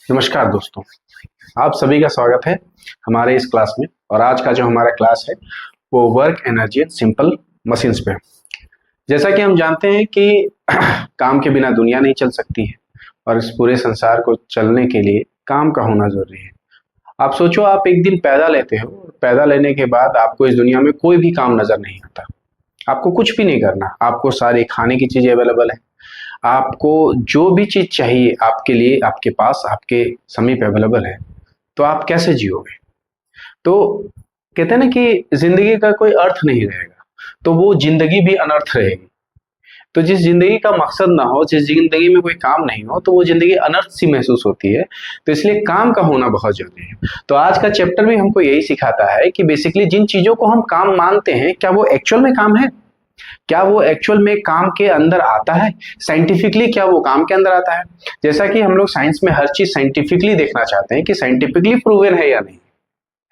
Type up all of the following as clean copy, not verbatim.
नमस्कार दोस्तों, आप सभी का स्वागत है हमारे इस क्लास में। और आज का जो हमारा क्लास है वो work energy and simple machines पे है। जैसा कि हम जानते हैं कि काम के बिना दुनिया नहीं चल सकती है और इस पूरे संसार को चलने के लिए काम का होना जरूरी है। आप सोचो, आप एक दिन पैदा लेते हो, पैदा लेने के बाद आपको इस दुनिया में कोई भी काम नजर नहीं आता। आपको कुछ भी नहीं करना, आपको सारी खाने की चीजें अवेलेबल है, आपको जो भी चीज चाहिए आपके लिए आपके पास आपके समीप अवेलेबल है, तो आप कैसे जियोगे? तो कहते हैं ना कि जिंदगी का कोई अर्थ नहीं रहेगा, तो वो जिंदगी भी अनर्थ रहेगी। तो जिस जिंदगी का मकसद ना हो, जिस जिंदगी में कोई काम नहीं हो, तो वो जिंदगी अनर्थ सी महसूस होती है। तो इसलिए काम का होना बहुत जरूरी है। तो आज का चैप्टर भी हमको यही सिखाता है कि बेसिकली जिन चीजों को हम काम मानते हैं, क्या वो एक्चुअल में काम है? क्या वो एक्चुअल में काम के अंदर आता है? साइंटिफिकली क्या वो काम के अंदर आता है? जैसा कि हम लोग साइंस में हर चीज साइंटिफिकली देखना चाहते हैं कि साइंटिफिकली प्रूवन है या नहीं,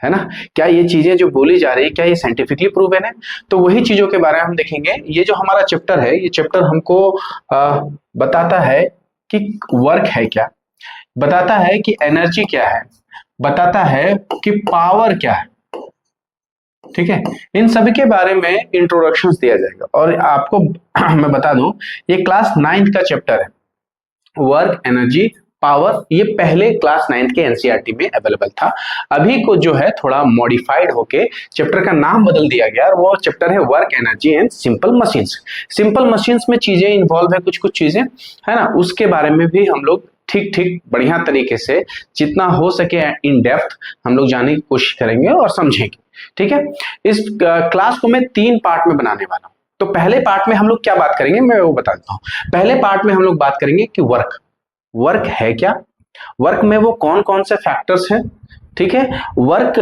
है ना? क्या ये चीजें जो बोली जा रही है क्या ये साइंटिफिकली प्रूवन है? तो वही चीजों के बारे में हम देखेंगे। ये जो हमारा चैप्टर है, ये चैप्टर हमको बताता है कि वर्क है क्या, बताता है कि एनर्जी क्या है, बताता है कि पावर क्या है। ठीक है, इन सभी के बारे में इंट्रोडक्शंस दिया जाएगा। और आपको मैं बता दूं, ये क्लास 9th का चैप्टर है, वर्क एनर्जी पावर। ये पहले क्लास 9th के एनसीईआरटी में अवेलेबल था। अभी को जो है थोड़ा मॉडिफाइड होके चैप्टर का नाम बदल दिया गया और वो चैप्टर है work energy and simple machines. Simple machines में चीजें इन्वॉल्व है, कुछ कुछ चीजें, है ना, उसके बारे में भी हम लोग ठीक ठीक बढ़िया तरीके से जितना हो सके इन डेप्थ हम लोग जानने की कोशिश करेंगे और समझेंगे। ठीक है, इस क्लास को मैं 3 पार्ट में बनाने वाला हूं। तो पहले पार्ट में हम लोग क्या बात करेंगे मैं वो बता देता हूं। पहले पार्ट में हम लोग बात करेंगे कि वर्क है क्या, वर्क में वो कौन कौन से फैक्टर्स हैं। ठीक है, वर्क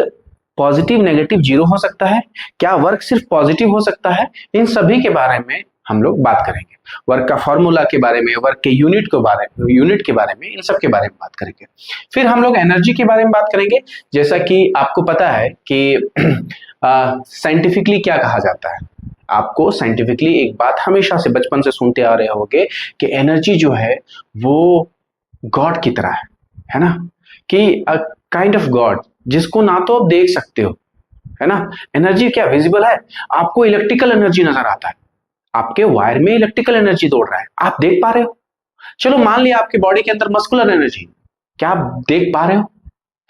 पॉजिटिव नेगेटिव जीरो हो सकता है, क्या वर्क सिर्फ पॉजिटिव हो सकता है, इन सभी के बारे में हम लोग बात करेंगे। वर्क का फॉर्मूला के बारे में, वर्क के यूनिट के बारे में, इन सब के बारे में बात करेंगे। फिर हम लोग एनर्जी के बारे में बात करेंगे। जैसा कि आपको पता है कि साइंटिफिकली क्या कहा जाता है। आपको साइंटिफिकली एक बात हमेशा से बचपन से सुनते आ रहे होंगे कि एनर्जी जो है वो गॉड की तरह है ना, कि काइंड ऑफ गॉड, जिसको ना तो आप देख सकते हो, है ना। एनर्जी क्या विजिबल है? आपको इलेक्ट्रिकल एनर्जी नजर आता है, आपके वायर में इलेक्ट्रिकल एनर्जी दौड़ रहा है, आप देख पा रहे हो। चलो मान लिया आपके बॉडी के अंदर मस्कुलर एनर्जी, क्या आप देख पा रहे हो,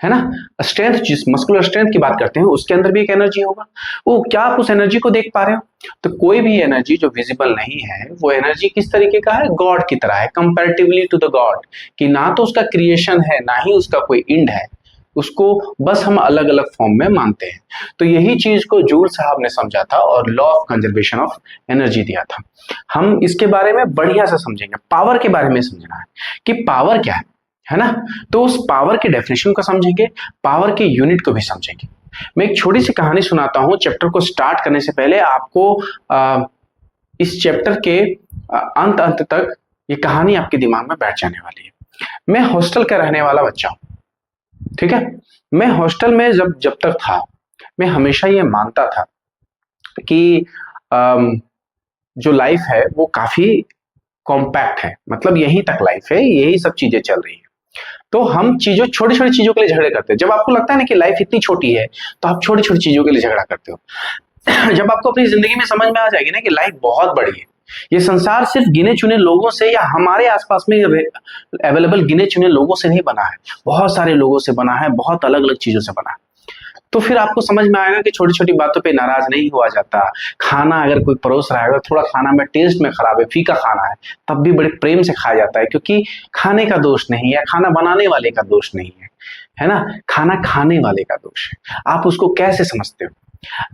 है ना। स्ट्रेंथ, जिस मस्कुलर स्ट्रेंथ की बात करते हैं उसके अंदर भी एक एनर्जी होगा, वो क्या आप उस एनर्जी को देख पा रहे हो? तो कोई भी एनर्जी जो विजिबल नहीं है वो एनर्जी किस तरीके का है? गॉड की तरह है, कंपैरेटिवली टू द गॉड, कि ना तो उसका क्रिएशन है ना ही उसका कोई एंड है, उसको बस हम अलग अलग फॉर्म में मानते हैं। तो यही चीज को जूल साहब ने समझा था और law of conservation of energy दिया था। हम इसके बारे में बढ़िया से समझेंगे। पावर के बारे में समझना है कि पावर क्या है ना। तो उस पावर के डेफिनेशन को समझेंगे, पावर के यूनिट को भी समझेंगे। मैं एक छोटी सी कहानी सुनाता हूं चैप्टर को स्टार्ट करने से पहले। आपको इस चैप्टर के अंत तक ये कहानी आपके दिमाग में बैठ जाने वाली है। मैं हॉस्टल का रहने वाला बच्चा हूं, ठीक है। मैं हॉस्टल में जब तक था, मैं हमेशा ये मानता था कि जो लाइफ है वो काफी कॉम्पैक्ट है, मतलब यहीं तक लाइफ है, यही सब चीजें चल रही है। तो हम चीजों, छोटी छोटी चीजों के लिए झगड़े करते हैं। जब आपको लगता है ना कि लाइफ इतनी छोटी है तो आप छोटी छोटी चीजों के लिए झगड़ा करते हो। जब आपको अपनी जिंदगी में समझ में आ जाएगी ना कि लाइफ बहुत बड़ी है, ये संसार सिर्फ गिने चुने लोगों से या हमारे आसपास में अवेलेबल गिने चुने लोगों से नहीं बना है, बहुत सारे लोगों से बना है, बहुत अलग अलग चीजों से बना है। तो फिर आपको समझ में आएगा कि छोटी छोटी बातों पे नाराज नहीं हुआ जाता। खाना अगर कोई परोस रहा है, अगर थोड़ा खाना में टेस्ट में खराब है, फीका खाना है, तब भी बड़े प्रेम से खाया जाता है, क्योंकि खाने का दोष नहीं है, खाना बनाने वाले का दोष नहीं है ना, खाना खाने वाले का दोष है। आप उसको कैसे समझते हो?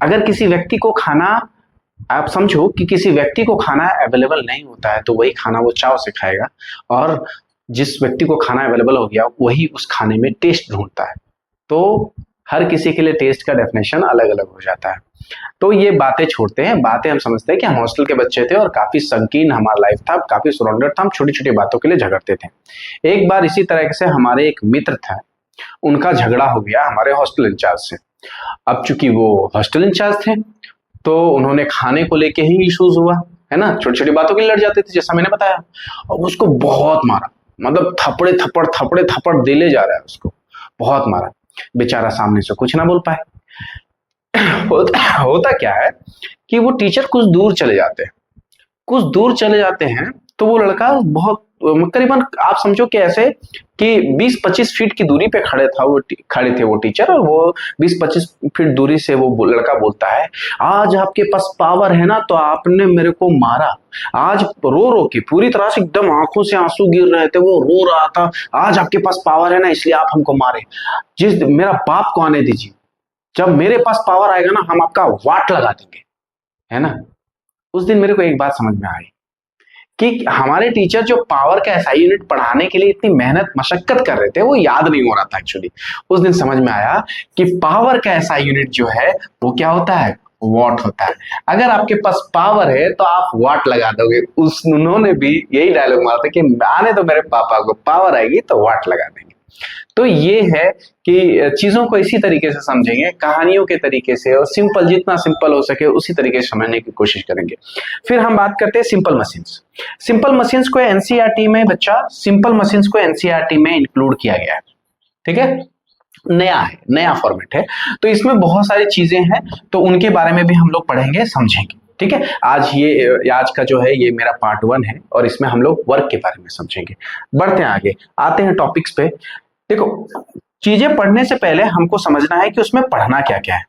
अगर किसी व्यक्ति को खाना, आप समझो कि किसी व्यक्ति को खाना अवेलेबल नहीं होता है तो वही खाना वो चाव से खाएगा, और जिस व्यक्ति को खाना अवेलेबल हो गया वही उस खाने में टेस्ट ढूंढता है। तो हर किसी के लिए टेस्ट का डेफिनेशन अलग अलग हो जाता है। तो ये बातें छोड़ते हैं, बातें हम समझते हैं कि हम हॉस्टल के बच्चे थे और काफी संकीर्ण हमारा लाइफ था, काफी सराउंडेड था, हम छोटी छोटी बातों के लिए झगड़ते थे। एक बार इसी तरह से हमारे एक मित्र था, उनका झगड़ा हो गया हमारे हॉस्टल इंचार्ज से। अब चूंकि वो हॉस्टल इंचार्ज थे तो उन्होंने खाने को लेके ही इश्यूज हुआ, है ना, छोटी छोटी बातों के लिए लड़ जाते थे जैसा मैंने बताया, और उसको बहुत मारा, मतलब थपड़े थप्पड़ दिले जा रहा है उसको, बहुत मारा, बेचारा सामने से कुछ ना बोल पाए। होता क्या है कि वो टीचर कुछ दूर चले जाते हैं, तो वो लड़का बहुत करीबन आप समझो कि ऐसे कि 20-25 फीट की दूरी पे खड़े थे वो टीचर, और वो 20-25 फीट दूरी से वो लड़का बोलता है, आज आपके पास पावर है ना, तो आपने मेरे को मारा। आज रो रो के पूरी तरह से एकदम आंखों से आंसू गिर रहे थे, वो रो रहा था, आज आपके पास पावर है ना, इसलिए आप हमको मारे। मेरा बाप को आने दीजिए, जब मेरे पास पावर आएगा ना, हम आपका वाट लगा देंगे, है ना। उस दिन मेरे को एक बात समझ में आई कि हमारे टीचर जो पावर का एसआई यूनिट पढ़ाने के लिए इतनी मेहनत मशक्कत कर रहे थे, वो याद नहीं हो रहा था एक्चुअली। उस दिन समझ में आया कि पावर का एसआई यूनिट जो है वो क्या होता है, वॉट होता है। अगर आपके पास पावर है तो आप वाट लगा दोगे। उन्होंने भी यही डायलॉग मारा था कि आने तो मेरे पापा को, पावर आएगी तो वाट लगा देंगे। तो ये है कि चीजों को इसी तरीके से समझेंगे, कहानियों के तरीके से, और सिंपल, जितना सिंपल हो सके उसी तरीके से समझने की कोशिश करेंगे। फिर हम बात करते हैं सिंपल मशीन्स। सिंपल मशीन्स को एनसीईआरटी में सिंपल मशीन्स को एनसीईआरटी में इंक्लूड किया गया है, ठीक है। नया फॉर्मेट है, तो इसमें बहुत सारी चीजें हैं, तो उनके बारे में भी हम लोग पढ़ेंगे, समझेंगे, ठीक है। आज का जो है ये मेरा पार्ट 1 है, और इसमें हम लोग वर्क के बारे में समझेंगे। बढ़ते हैं आगे, आते हैं टॉपिक्स पे। देखो, चीजें पढ़ने से पहले हमको समझना है कि उसमें पढ़ना क्या क्या है।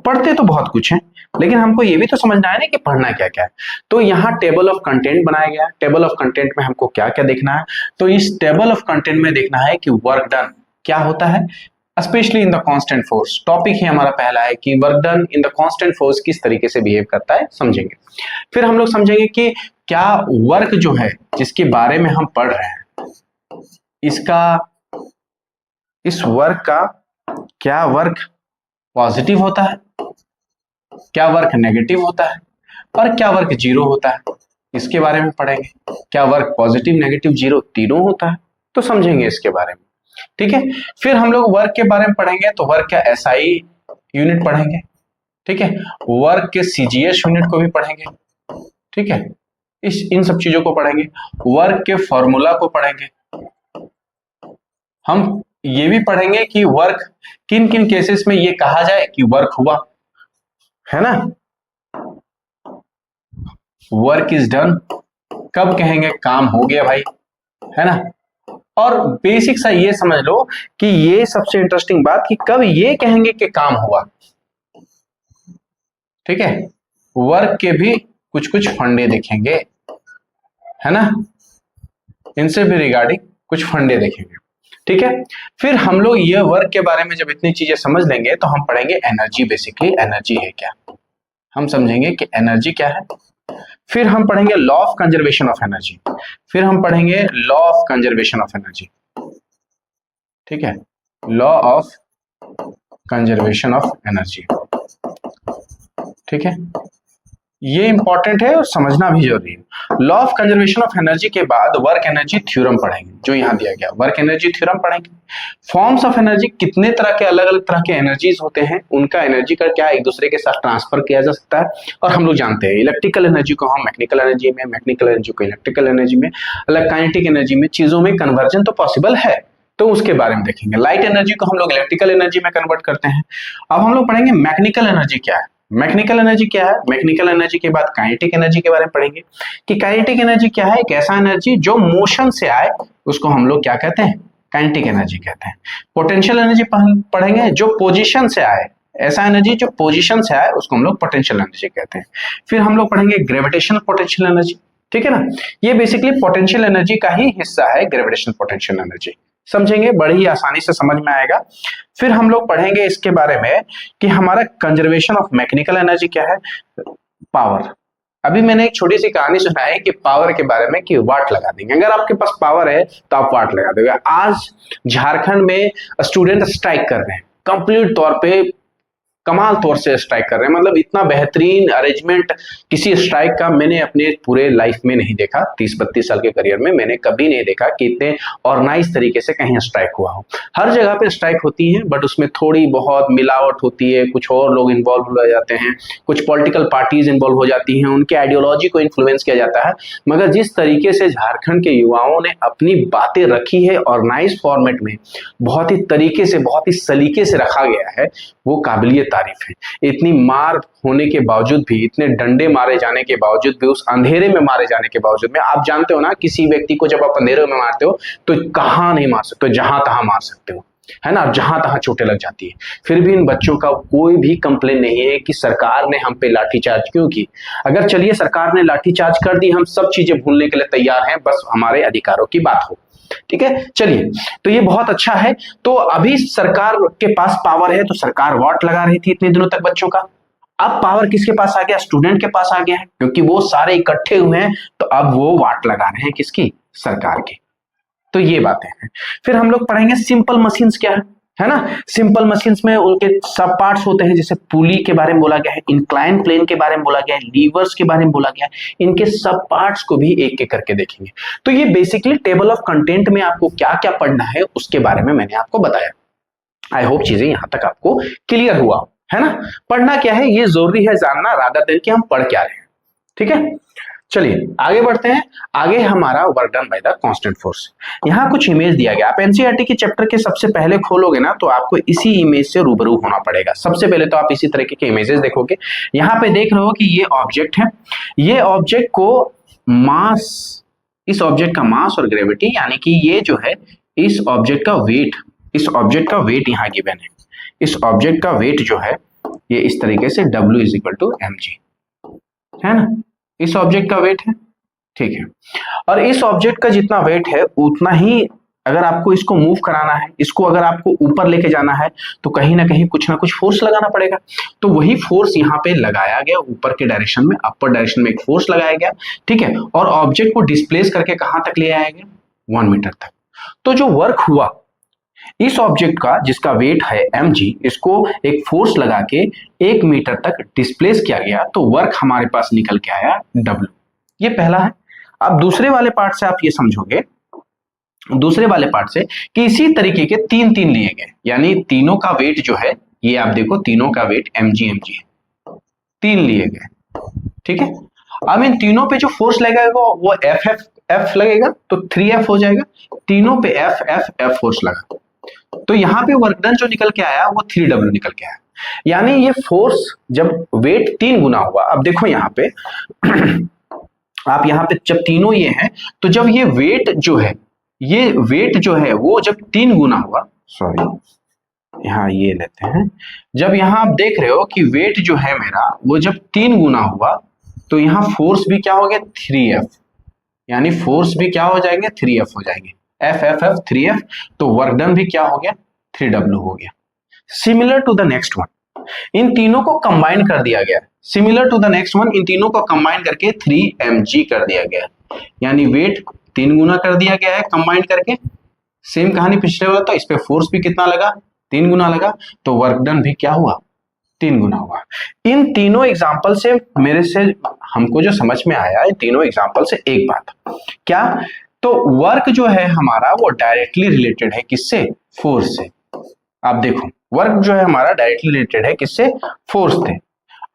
पढ़ते तो बहुत कुछ है, लेकिन हमको ये भी तो समझना है ना कि पढ़ना क्या क्या है। तो यहाँ टेबल ऑफ कंटेंट बनाया गया है। टेबल ऑफ कंटेंट में हमको क्या क्या देखना है, तो इस टेबल ऑफ कंटेंट में देखना है कि वर्क डन क्या होता है, specially in the constant force. Topic ही हमारा पहला है कि work done in the constant force किस तरीके से बिहेव करता है, समझेंगे। फिर हम लोग समझेंगे कि क्या वर्क जो है जिसके बारे में हम पढ़ रहे हैं, इस वर्क का क्या वर्क पॉजिटिव होता है, क्या वर्क नेगेटिव होता है, और क्या वर्क जीरो होता है, इसके बारे में पढ़ेंगे। क्या वर्क पॉजिटिव, नेगेटिव, जीरो तीनों होता है, तो समझेंगे इसके बारे में, ठीक है। फिर हम लोग वर्क के बारे में पढ़ेंगे, तो वर्क का एसआई यूनिट पढ़ेंगे, ठीक है। वर्क के सीजीएस यूनिट को भी पढ़ेंगे, ठीक है। इन सब चीजों को पढ़ेंगे। वर्क के फॉर्मूला को पढ़ेंगे। हम ये भी पढ़ेंगे कि वर्क किन किन केसेस में ये कहा जाए कि वर्क हुआ, है ना। वर्क इज डन कब कहेंगे, काम हो गया भाई, है ना। और बेसिक सा ये समझ लो कि ये सबसे इंटरेस्टिंग बात कि कब ये कहेंगे कि काम हुआ, ठीक है। वर्क के भी कुछ कुछ फंडे देखेंगे, है ना, इनसे भी रिगार्डिंग कुछ फंडे देखेंगे, ठीक है। फिर हम लोग ये वर्क के बारे में जब इतनी चीजें समझ लेंगे, तो हम पढ़ेंगे एनर्जी। बेसिकली एनर्जी है क्या, हम समझेंगे कि एनर्जी क्या है। फिर हम पढ़ेंगे law of conservation of energy. फिर हम पढ़ेंगे law of conservation of energy, ठीक है, law of conservation of energy, ठीक है। ये इंपॉर्टेंट है और समझना भी जरूरी है। Law of conservation of energy के बाद वर्क एनर्जी थ्योरम पढ़ेंगे, जो यहां दिया गया वर्क एनर्जी थ्योरम पढ़ेंगे। फॉर्म्स ऑफ एनर्जी, कितने तरह के अलग अलग तरह के एनर्जीज होते हैं, उनका एनर्जी का क्या एक दूसरे के साथ ट्रांसफर किया जा सकता है। और हम लोग जानते हैं इलेक्ट्रिकल एनर्जी को हम मैकेनिकल एनर्जी में, मैकेनिकल एनर्जी को इलेक्ट्रिकल एनर्जी में, अलग काइनेटिक एनर्जी में, चीजों में कन्वर्जन तो पॉसिबल है, तो उसके बारे में देखेंगे। लाइट एनर्जी को हम लोग इलेक्ट्रिकल एनर्जी में कन्वर्ट करते हैं। अब हम लोग पढ़ेंगे मैकेनिकल एनर्जी क्या है। मैकेनिकल एनर्जी क्या है, मैकेनिकल एनर्जी के बाद काइनेटिक एनर्जी के बारे में पढ़ेंगे कि काइनेटिक एनर्जी क्या है, एक ऐसा एनर्जी जो मोशन से आए, उसको हम लोग क्या कहते हैं, काइनेटिक एनर्जी कहते हैं। पोटेंशियल एनर्जी पढ़ेंगे, जो पोजीशन से आए, ऐसा एनर्जी जो पोजीशन से आए, उसको हम लोग पोटेंशियल एनर्जी कहते हैं। फिर हम लोग पढ़ेंगे ग्रेविटेशनल पोटेंशियल एनर्जी, ठीक है ना। ये बेसिकली पोटेंशियल एनर्जी का ही हिस्सा है, ग्रेविटेशनल पोटेंशियल एनर्जी, समझेंगे, बड़ी ही आसानी से समझ में आएगा। फिर हम लोग पढ़ेंगे इसके बारे में कि हमारा कंजर्वेशन ऑफ मैकेनिकल एनर्जी क्या है, पावर। अभी मैंने एक छोटी सी कहानी सुनाई कि पावर के बारे में कि वाट लगा देंगे। अगर आपके पास पावर है तो आप वाट लगा दोगे। आज झारखंड में स्टूडेंट स्ट्राइक कर रहे हैं, कंप्लीट तौर पे कमाल तौर से स्ट्राइक कर रहे हैं, मतलब इतना बेहतरीन अरेंजमेंट किसी स्ट्राइक का मैंने अपने पूरे लाइफ में नहीं देखा। 30-32 साल के करियर में मैंने कभी नहीं देखा कि इतने ऑर्गेनाइज तरीके से कहीं स्ट्राइक हुआ हो। हर जगह पे स्ट्राइक होती है, बट उसमें थोड़ी बहुत मिलावट होती है, कुछ और लोग इन्वॉल्व हो जाते हैं, कुछ पॉलिटिकल पार्टीज इन्वॉल्व हो जाती हैं, उनके आइडियोलॉजी को इन्फ्लुएंस किया जाता है। मगर जिस तरीके से झारखंड के युवाओं ने अपनी बातें रखी है ऑर्गेनाइज फॉर्मेट में, बहुत ही तरीके से, बहुत ही सलीके से रखा गया है, वो काबिलियत तारीफ है। इतनी मार होने के बावजूद भी, इतने डंडे मारे जाने के बावजूद भी, उस अंधेरे में मारे जाने के बावजूद में, आप जानते हो ना किसी व्यक्ति को जब आप अंधेरे में मारते हो तो कहां नहीं मार सकते, जहां तहां मार सकते हो, है ना, जहां तहां चोटें लग जाती है। फिर भी इन बच्चों का कोई भी कंप्लेन नहीं है कि सरकार ने हम पे लाठीचार्ज क्यों की। अगर चलिए सरकार ने लाठीचार्ज कर दी, हम सब चीजें भूलने के लिए तैयार हैं, बस हमारे अधिकारों की बात हो। ठीक है, चलिए, तो ये बहुत अच्छा है। तो अभी सरकार के पास पावर है, तो सरकार वाट लगा रही थी इतने दिनों तक बच्चों का। अब पावर किसके पास आ गया? स्टूडेंट के पास आ गया है, क्योंकि वो सारे इकट्ठे हुए हैं, तो अब वो वाट लगा रहे हैं किसकी? सरकार की। तो ये बातें हैं। फिर हम लोग पढ़ेंगे सिंपल मशीन्स क्या है ना। सिंपल मशीन्स में उनके सब पार्ट्स होते हैं, जैसे पुली के बारे में बोला गया है, इंक्लाइन प्लेन के बारे में बोला गया है, लीवर्स के बारे में बोला गया है। इनके सब पार्ट्स को भी एक एक करके देखेंगे। तो ये बेसिकली टेबल ऑफ कंटेंट में आपको क्या क्या पढ़ना है उसके बारे में मैंने आपको बताया। आई होप चीजें यहां तक आपको क्लियर हुआ है ना। पढ़ना क्या है ये जरूरी है जानना, रादर देन कि हम पढ़ क्या रहे हैं। ठीक है, चलिए आगे बढ़ते हैं। आगे हमारा work done by the constant force. यहाँ कुछ इमेज दिया गया। आप एनसीईआरटी के चैप्टर के सबसे पहले खोलोगे ना, तो आपको इसी इमेज से रूबरू होना पड़ेगा। सबसे पहले तो आप इसी तरीके के इमेजेस देखोगे। यहाँ पे देख रहे हो कि ये ऑब्जेक्ट है, ये ऑब्जेक्ट को मास, इस ऑब्जेक्ट का मास और ग्रेविटी, यानी कि ये जो है इस ऑब्जेक्ट का वेट, इस ऑब्जेक्ट का वेट यहाँ गिवन है। इस ऑब्जेक्ट का वेट जो है ये इस तरीके से W is equal to mg है ना, इस ऑब्जेक्ट का वेट है। ठीक है, और इस ऑब्जेक्ट का जितना वेट है उतना ही अगर आपको इसको मूव कराना है, इसको अगर आपको ऊपर लेके जाना है, तो कहीं ना कहीं कुछ ना कुछ फोर्स लगाना पड़ेगा। तो वही फोर्स यहाँ पे लगाया गया, ऊपर के डायरेक्शन में, अपर डायरेक्शन में एक फोर्स लगाया गया। ठीक है, और ऑब्जेक्ट को डिस्प्लेस करके कहां तक ले आया गया? 1 मीटर तक। तो जो वर्क हुआ इस ऑब्जेक्ट का जिसका वेट है mg, इसको एक फोर्स लगा के 1 मीटर तक डिस्प्लेस किया गया, तो वर्क हमारे पास निकल के आया W। ये पहला है। अब दूसरे वाले पार्ट से आप ये समझोगे, दूसरे वाले पार्ट से, कि इसी तरीके के 3 लिए गए, यानी तीनों का वेट जो है, ये आप देखो तीनों का वेट mg है, 3 लिए गए। ठीक है, अब इन तीनों पे जो फोर्स लगेगा वो F लगेगा, तो 3F हो जाएगा। तीनों पे F फोर्स लगा, तो यहाँ पे वर्क डन जो निकल के आया वो 3W निकल के आया। यानी ये फोर्स जब वेट 3 गुना हुआ, अब देखो यहाँ पे आप यहाँ पे जब तीनों ये हैं, तो जब ये वेट जो है, ये वेट जो है वो जब 3 गुना हुआ, सॉरी यहाँ ये लेते हैं, जब यहाँ आप देख रहे हो कि वेट जो है मेरा वो जब 3 गुना हुआ, तो यहाँ फोर्स भी क्या हो गया? 3F, यानी फोर्स भी क्या हो जाएंगे? 3F हो जाएंगे। F 3F, तो वर्क डन भी क्या हो गया? 3W हो गया। Similar to the next one, इन तीनों को कंबाइन कर दिया गया। Similar to the next one, इन तीनों को कंबाइन करके 3mg कर दिया गया, यानी वेट 3 गुना कर दिया गया है कंबाइन करके। सेम कहानी पिछले वाला था, इस पे फोर्स भी कितना लगा? 3 गुना लगा, तो वर्क डन भी क्या हुआ? 3 गुना हुआ। इन तीनों एग्जाम्पल से मेरे से हमको जो समझ में आया, इन तीनों एग्जाम्पल से एक बात क्या, तो वर्क जो है हमारा वो डायरेक्टली रिलेटेड है किससे? फोर्स से। आप देखो वर्क जो है हमारा डायरेक्टली रिलेटेड है किससे? फोर्स से।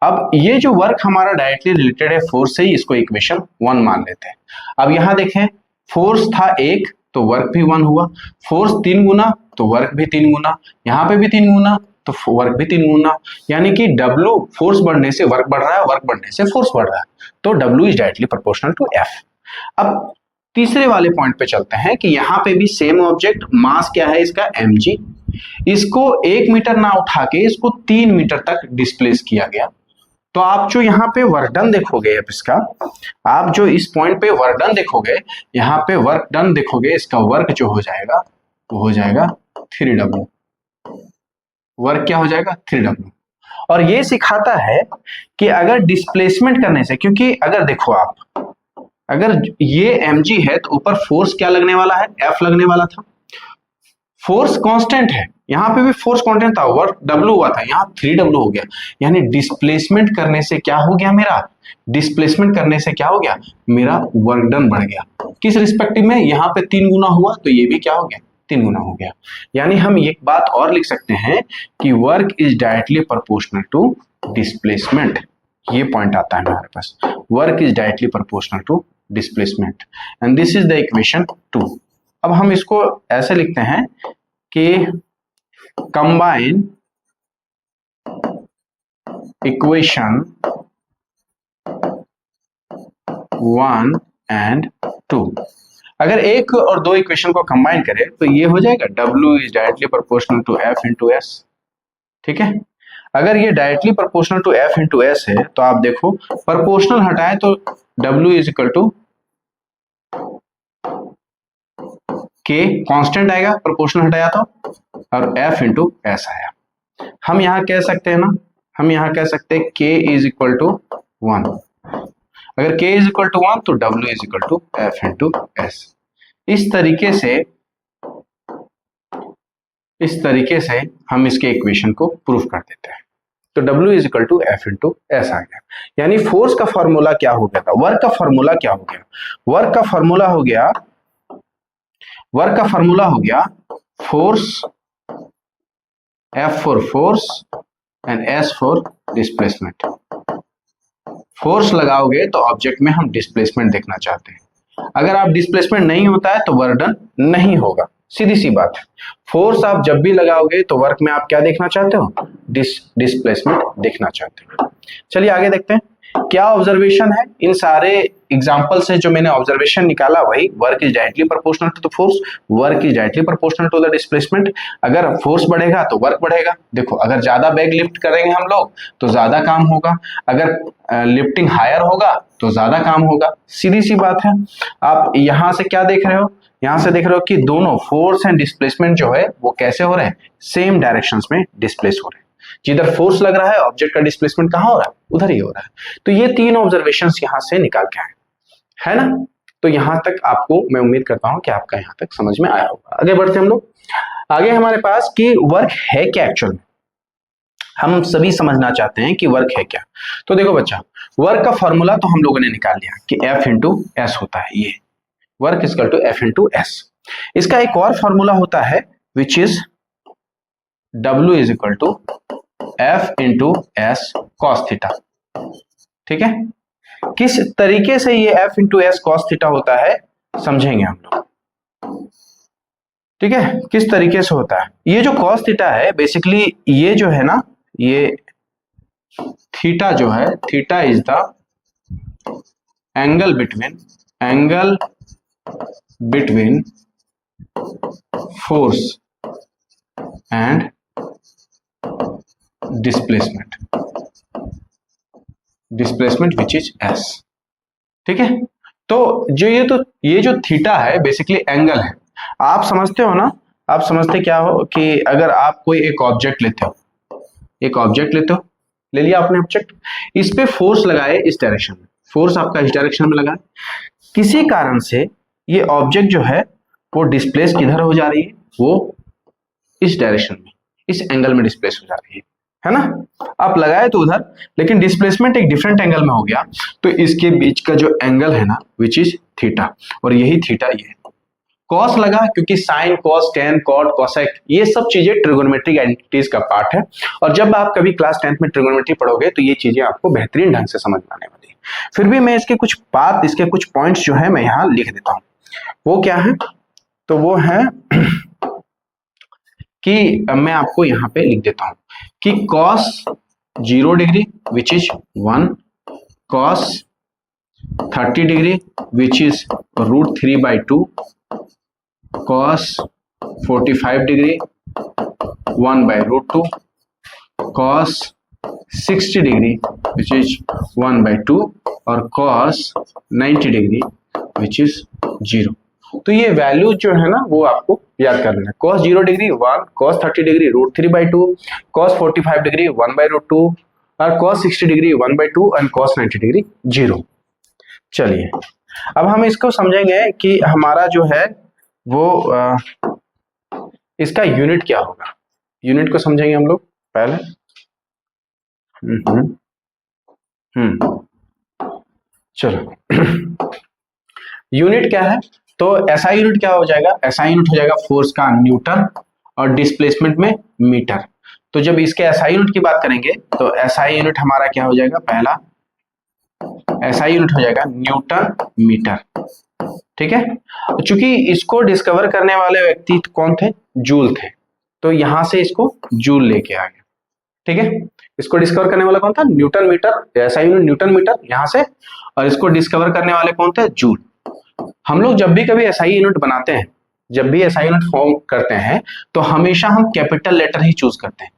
अब ये जो वर्क हमारा डायरेक्टली रिलेटेड है फोर्स से ही, इसको इक्वेशन 1 मान लेते हैं। अब यहां देखें, फोर्स था 1 तो वर्क भी 1 हुआ, फोर्स 3 गुना तो वर्क भी 3 गुना, यहाँ पे भी 3 गुना तो वर्क भी 3 गुना, यानी कि W, फोर्स बढ़ने से वर्क बढ़ रहा है, वर्क बढ़ने से फोर्स बढ़ रहा है, तो W is directly proportional to F। अब तीसरे वाले पॉइंट पे चलते हैं कि यहाँ पे भी सेम ऑब्जेक्ट, मास क्या है इसका? mg, इसको 1 मीटर ना उठा के इसको 3 मीटर तक डिस्प्लेस किया गया। तो आप जो यहाँ पे वर्क डन देखोगे, अब इसका आप जो इस पॉइंट पे वर्क डन देखोगे, यहाँ पे वर्क डन देखोगे, इसका वर्क जो हो जाएगा वो हो जाएगा 3W। वर्क क्या हो जाएगा? 3W। और ये सिखाता है कि अगर डिस्प्लेसमेंट करने से, क्योंकि अगर देखो आप, अगर ये mg है तो ऊपर फोर्स क्या लगने वाला है? F लगने वाला था। फोर्स कांस्टेंट है, यहाँ पे भी फोर्स कांस्टेंट था, वर्क W हुआ था, यहाँ 3W हो गया, यानी डिस्प्लेसमेंट करने से क्या हो गया मेरा, डिस्प्लेसमेंट करने से क्या हो गया, मेरा वर्क डन बढ़ गया। किस रिस्पेक्टिव में, यहाँ पे 3 गुना हुआ तो ये भी क्या हो गया, 3 गुना हो गया। यानी हम एक बात और लिख सकते हैं कि work is directly proportional to displacement. ये पॉइंट आता है हमारे पास, work is directly proportional to displacement and this is the equation 2। अब हम इसको ऐसे लिखते हैं कि कंबाइन इक्वेशन 1 एंड 2। अगर एक और दो इक्वेशन को कंबाइन करें तो ये हो जाएगा W is directly proportional to F into S। ठीक है, अगर ये directly proportional to F into S है तो आप देखो प्रोपोर्शनल हटाए तो W is equal to K constant आएगा, प्रोपोर्शनल हटाया तो, और F इंटू S आया। हम यहां कह सकते हैं ना, हम यहां कह सकते हैं K इज इक्वल टू 1। अगर K इज इक्वल टू 1 तो W is equal to F into S। इस तरीके से हम इसके इक्वेशन को प्रूफ कर देते हैं। तो W is equal to F into S आ गया। यानी फोर्स का फॉर्मूला क्या हो गया था, वर्क का फॉर्मूला क्या हो गया, वर्क का फॉर्मूला हो गया force, F for force and S for displacement. Force लगाओगे तो ऑब्जेक्ट में हम डिस्प्लेसमेंट देखना चाहते हैं, अगर आप डिस्प्लेसमेंट नहीं होता है तो वर्क डन नहीं होगा, सीधी सी बात है। फोर्स आप जब भी लगाओगे तो वर्क में आप क्या देखना चाहते हो, डिस्प्लेसमेंट देखना चाहते हो। चलिए आगे देखते हैं क्या ऑब्जर्वेशन है। इन सारे एग्जांपल से जो मैंने ऑब्जर्वेशन निकाला वही, work is directly proportional to the force, work is directly proportional to the displacement. अगर फोर्स बढ़ेगा तो वर्क बढ़ेगा। देखो अगर ज्यादा बैग लिफ्ट करेंगे हम लोग तो ज्यादा काम होगा, अगर लिफ्टिंग हायर होगा तो ज्यादा काम होगा, सीधी सी बात है। आप यहां से क्या देख रहे हो, यहां से देख रहे हो कि दोनों फोर्स एंड डिस्प्लेसमेंट जो है वो कैसे हो रहे हैं, सेम डायरेक्शंस में डिस्प्लेस हो रहे हैं। जिधर फोर्स लग रहा है ऑब्जेक्ट का डिस्प्लेसमेंट कहां हो रहा है, उधर ही हो रहा है। तो ये तीन ऑब्जर्वेशंस यहां से निकाल के आए, है ना। तो यहां तक आपको मैं उम्मीद करता हूं कि आपका यहां तक समझ में आया होगा। आगे बढ़ते हम लोग, आगे हमारे पास कि वर्क है क्या एक्चुअल में, हम सभी समझना चाहते हैं कि वर्क है क्या। तो देखो बच्चा, वर्क का फॉर्मूला तो हम लोगों ने निकाल लिया कि F इंटू एस होता है, ये work is equal to F into S. इसका एक और फॉर्मूला होता है which is W is equal to F into S cos theta. ठीक है, किस तरीके से ये F into S cos theta होता है समझेंगे हम लोग। ठीक है, किस तरीके से होता है, ये जो कॉस थीटा है बेसिकली ये जो है ना, ये थीटा जो है, theta is the angle between force and displacement which is S। ठीक है, तो ये जो थीटा है बेसिकली एंगल है। आप समझते हो ना, आप समझते क्या हो कि अगर आप कोई एक ऑब्जेक्ट लेते हो, ले लिया आपने ऑब्जेक्ट, इस पे फोर्स लगाए इस डायरेक्शन में, फोर्स आपका इस डायरेक्शन में लगा, किसी कारण से ये ऑब्जेक्ट जो है वो डिस्प्लेस किधर हो जा रही है, वो इस डायरेक्शन में, इस एंगल में डिस्प्लेस हो जा रही है ना। आप लगाए तो उधर, लेकिन डिस्प्लेसमेंट एक डिफरेंट एंगल में हो गया, तो इसके बीच का जो एंगल है ना विच इज थीटा, और यही थीटा ये कॉस लगा क्योंकि sine, cos, tan, cot, cosec ये सब चीजें ट्रिगोनोमेट्रिक आइडेंटिटीज का पार्ट है। और जब आप कभी क्लास 10th में ट्रिगोनोमेट्री पढ़ोगे तो ये चीजें आपको बेहतरीन ढंग से समझ में आने वाली है। फिर भी मैं इसके कुछ पॉइंट्स जो है मैं यहाँ लिख देता हूँ। वो क्या है, तो वो है कि मैं आपको यहाँ पे लिख देता हूँ कि cos 0 degree which is 1, cos 30 degree which is √3/2, cos 45 degree 1/√2, cos 60 degree which is 1/2 और cos 90 डिग्री विच इज 0। तो ये वैल्यू जो है ना वो आपको याद कर लेना, cos 0 degree 1, cos 30 degree √3/2, cos 45 degree 1/√2 और cos 60 डिग्री 1/2 और cos 90 डिग्री 0। चलिए अब हम इसको समझेंगे कि हमारा जो है वो इसका यूनिट क्या होगा, यूनिट को समझेंगे हम लोग पहले। चलो यूनिट क्या है, तो एसआई यूनिट क्या हो जाएगा, एसआई यूनिट हो जाएगा फोर्स का न्यूटन और डिस्प्लेसमेंट में मीटर। तो जब इसके एसआई यूनिट की बात करेंगे तो एसआई यूनिट हमारा क्या हो जाएगा, पहला एसआई यूनिट हो जाएगा न्यूटन मीटर। ठीक है, चूंकि इसको डिस्कवर करने वाले व्यक्ति कौन थे, जूल थे, तो यहां से इसको जूल लेके आ गया। ठीक है, इसको डिस्कवर करने वाला कौन था, newton metre, SI unit newton metre यहां से, और इसको डिस्कवर करने वाले कौन थे, जूल। हम लोग जब भी कभी एसआई यूनिट बनाते हैं, जब भी एसआई यूनिट फॉर्म करते हैं, तो हमेशा हम कैपिटल लेटर ही चूज करते हैं।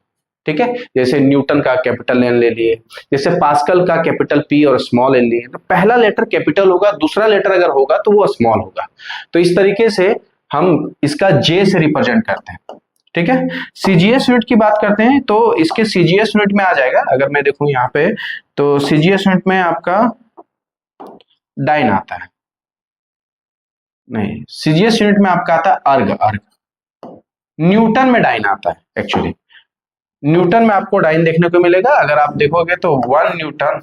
ठीक है, जैसे न्यूटन का कैपिटल एन ले लिए, जैसे पास्कल का कैपिटल पी और स्मॉल एन लिए, तो पहला लेटर कैपिटल होगा, दूसरा लेटर अगर होगा तो वो स्मॉल होगा। तो इस तरीके से हम इसका जे से रिप्रेजेंट करते हैं। ठीक है, सीजीएस यूनिट की बात करते हैं तो इसके सीजीएस यूनिट में आ जाएगा, अगर मैं देखूं यहाँ पे तो सीजीएस यूनिट में आपका डाइन आता है, नहीं सीजीएस यूनिट में आपका आता है अर्ग, अर्ग। न्यूटन में डाइन आता है, एक्चुअली न्यूटन में आपको डाइन देखने को मिलेगा, अगर आप देखोगे तो 1 newton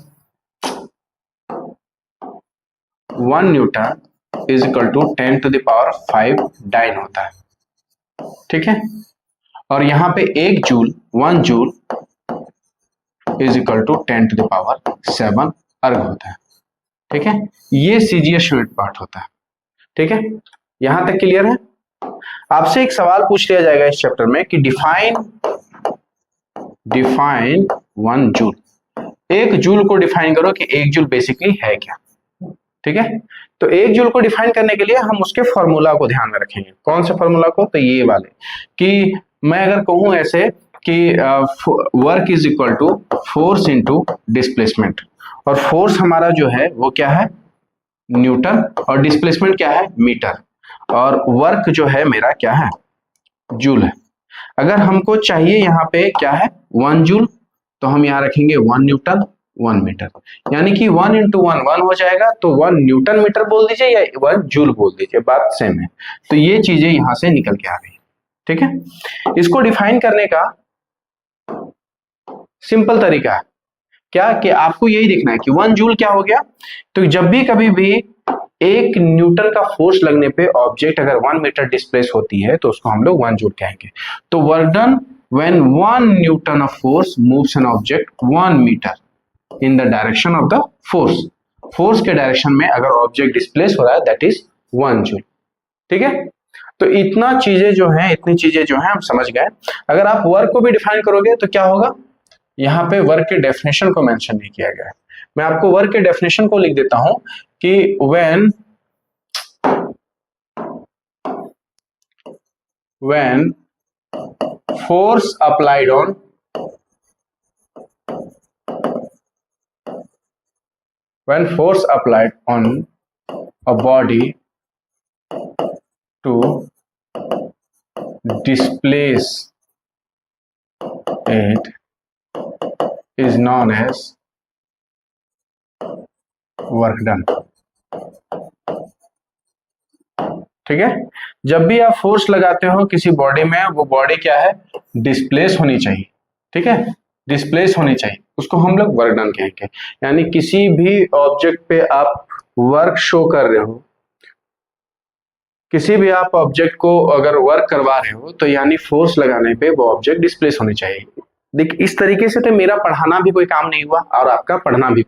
is equal to 10 to the power 5 dyne होता है। ठीक है, और यहां पे 1 joule 1 joule is equal to 10 to the power 7 erg होता है। ठीक है, ये सीजीएस यूनिट पार्ट होता है। ठीक है, यहां तक क्लियर है। आपसे एक सवाल पूछ लिया जाएगा इस चैप्टर में कि डिफाइन 1 जूल, 1 जूल को डिफाइन करो कि 1 जूल बेसिकली है क्या। ठीक है, तो 1 जूल को डिफाइन करने के लिए हम उसके फॉर्मूला को ध्यान में रखेंगे। कौन से फॉर्मूला को, तो ये वाले, कि मैं अगर कहूं ऐसे कि work is equal to force into displacement, और फोर्स हमारा जो है वो क्या है, न्यूटन, और डिस्प्लेसमेंट क्या है, मीटर, और वर्क जो है मेरा क्या है, जूल है। अगर हमको चाहिए यहाँ पे क्या है, 1 जूल, तो हम यहाँ रखेंगे 1 न्यूटन 1 मीटर, यानी कि 1 इंटू 1 1 हो जाएगा, तो 1 न्यूटन मीटर बोल दीजिए या 1 जूल बोल दीजिए, बात सेम है। तो ये चीजें यहां से निकल के आ रही है। ठीक है, इसको डिफाइन करने का सिंपल तरीका है क्या, कि आपको यही देखना है कि 1 जूल क्या हो गया, तो जब भी कभी भी 1 न्यूटन का फोर्स लगने पे ऑब्जेक्ट अगर 1 मीटर डिस्प्लेस होती है तो उसको हम लोग 1 जूल कहेंगे। तो work done when 1 newton of force moves an object 1 metre in the direction of the force, force के डायरेक्शन में अगर ऑब्जेक्ट डिस्प्लेस हो रहा है दैट इज 1 जूल। ठीक है, तो इतना चीजें जो हैं, इतनी चीजें जो हैं हम समझ गए। अगर आप वर्क को भी डिफाइन करोगे तो क्या होगा, यहाँ पे वर्क के डेफिनेशन को मेंशन नहीं किया गया है। मैं आपको वर्क के डेफिनेशन को लिख देता हूं कि when force applied on a body to displace it is known as work done। ठीक है, जब भी आप फोर्स लगाते हो किसी बॉडी में, वो बॉडी क्या है, डिस्प्लेस होनी चाहिए। ठीक है, डिस्प्लेस होनी चाहिए, उसको हम लोग वर्क डन कहेंगे। यानी किसी भी ऑब्जेक्ट पे आप वर्क शो कर रहे हो, किसी भी आप ऑब्जेक्ट को अगर वर्क करवा रहे हो, तो यानी फोर्स लगाने पे वो ऑब्जेक्ट डिस्प्लेस होनी चाहिए। देख, इस तरीके से तो मेरा पढ़ाना भी कोई काम नहीं हुआ और आपका पढ़ना भी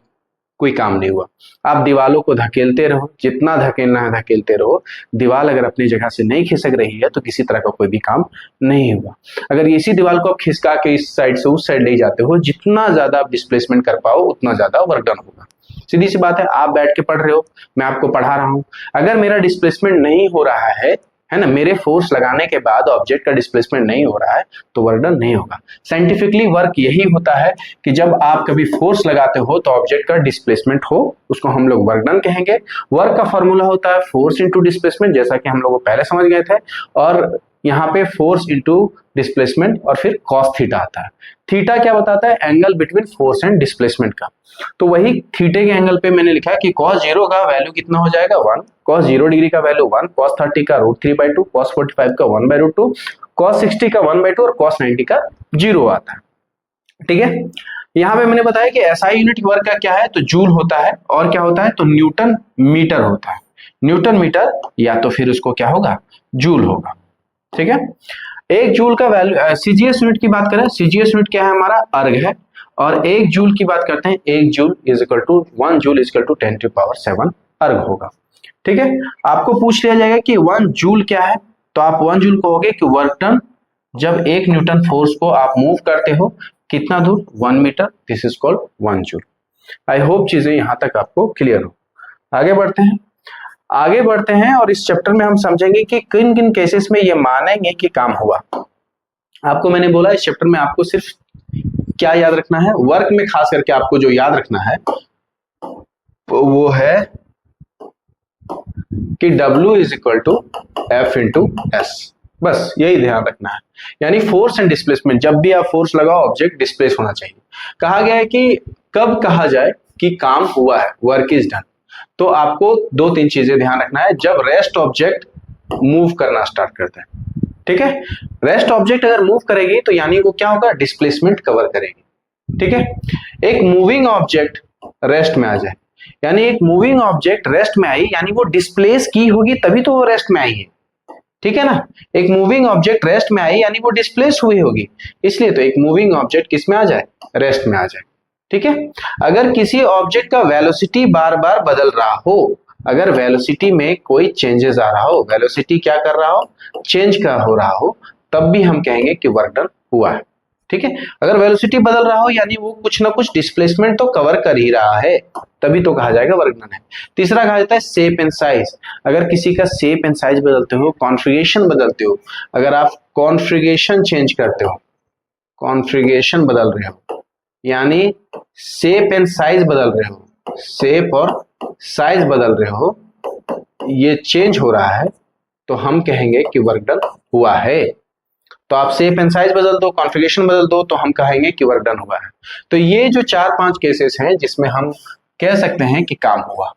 कोई काम नहीं हुआ। आप दीवालों को धकेलते रहो, जितना धकेलना है धकेलते रहो, दीवार अगर अपनी जगह से नहीं खिसक रही है तो किसी तरह का कोई भी काम नहीं हुआ। अगर इसी दीवार को आप खिसका के इस साइड से उस साइड ले जाते हो, जितना ज्यादा आप डिस्प्लेसमेंट कर पाओ उतना ज्यादा वर्क डन होगा। सीधी सी बात है, आप बैठ के पढ़ रहे हो, मैं आपको पढ़ा रहा हूं, अगर मेरा डिस्प्लेसमेंट नहीं हो रहा है ना, मेरे फोर्स लगाने के बाद ऑब्जेक्ट का डिस्प्लेसमेंट नहीं हो रहा है तो वर्क डन नहीं होगा। साइंटिफिकली वर्क यही होता है कि जब आप कभी फोर्स लगाते हो तो ऑब्जेक्ट का डिस्प्लेसमेंट हो, उसको हम लोग वर्क डन कहेंगे। वर्क का फॉर्मूला होता है फोर्स इंटू डिस्प्लेसमेंट, जैसा कि हम लोग पहले समझ गए थे, और यहाँ पे फोर्स इंटू डिस्प्लेसमेंट और फिर कॉस थीटा आता है। थीटा क्या बताता है, angle between force and displacement का। तो वही थीटे के एंगल पे मैंने लिखा है कि cos 0 का वैल्यू कितना हो जाएगा 1, cos 0 डिग्री का वैल्यू 1, cos 30 का √3/2, cos 45 का 1/√2, cos 60 का 1/2 और cos 90 का 0 आता है। ठीक है, यहाँ पे मैंने बताया कि SI यूनिट वर्क का क्या है, तो जूल होता है, और क्या होता है, तो न्यूटन मीटर होता है। न्यूटन मीटर या तो फिर उसको क्या होगा, जूल होगा। ठीक है, एक जूल का वैल्यू, सीजीएस यूनिट की बात करें, सीजीएस यूनिट क्या है हमारा, अर्ग है, और एक जूल की बात करते हैं, एक joule is equal to 1 joule is equal to 10⁻7 erg होगा। ठीक है, आपको पूछ लिया जाएगा कि 1 जूल क्या है, तो आप 1 जूल कहोगे कि वर्क डन जब 1 न्यूटन फोर्स को आप मूव करते हो कितना दूर, 1 metre, this is called 1 joule. I hope चीजें यहां तक आपको क्लियर हो। आगे बढ़ते हैं और इस चैप्टर में हम समझेंगे कि किन किन केसेस में ये मानेंगे कि काम हुआ। आपको मैंने बोला इस चैप्टर में आपको सिर्फ क्या याद रखना है, वर्क में खास करके आपको जो याद रखना है वो है कि W is equal to F into S, बस यही ध्यान रखना है। यानी फोर्स एंड डिस्प्लेसमेंट, जब भी आप फोर्स लगाओ ऑब्जेक्ट डिस्प्लेस होना चाहिए। कहा गया है कि कब कहा जाए कि काम हुआ है, वर्क इज डन, तो आपको 2-3 चीजें ध्यान रखना है। जब रेस्ट ऑब्जेक्ट मूव करना स्टार्ट करता है, ठीक है, रेस्ट ऑब्जेक्ट अगर मूव करेगी तो यानी वो क्या होगा, डिस्प्लेसमेंट कवर करेगी। ठीक है, एक मूविंग ऑब्जेक्ट रेस्ट में आ जाए, यानी एक मूविंग ऑब्जेक्ट रेस्ट में आई यानी वो डिस्प्लेस की होगी तभी तो वो रेस्ट में आई है। ठीक है ना, एक मूविंग ऑब्जेक्ट रेस्ट में आई यानी वो डिस्प्लेस हुई होगी, इसलिए तो एक मूविंग ऑब्जेक्ट किस में आ जाए, रेस्ट में आ जाए। ठीक है, अगर किसी ऑब्जेक्ट का वेलोसिटी बार बार बदल रहा हो, अगर वेलोसिटी में कोई चेंजेस आ रहा हो, वेलोसिटी क्या कर रहा हो, चेंज का हो रहा हो, तब भी हम कहेंगे कि वर्क डन हुआ है। ठीक है, अगर वेलोसिटी बदल रहा हो यानी वो कुछ ना कुछ डिस्प्लेसमेंट तो कवर कर ही रहा है, तभी तो कहा जाएगा वर्क डन है। तीसरा कहा जाता है शेप एंड साइज, अगर किसी का शेप एंड साइज बदलते हो, कॉन्फ़िगरेशन बदलते हो, अगर आप कॉन्फ़िगरेशन चेंज करते हो, कॉन्फ़िगरेशन बदल रहे हो यानी शेप एंड साइज बदल रहे हो, शेप और साइज बदल रहे हो, ये चेंज हो रहा है, तो हम कहेंगे कि वर्क डन हुआ है। तो आप शेप एंड साइज बदल दो, कॉन्फ़िगरेशन बदल दो, तो हम कहेंगे कि वर्क डन हुआ है। तो ये जो 4-5 केसेस हैं जिसमें हम कह सकते हैं कि काम हुआ।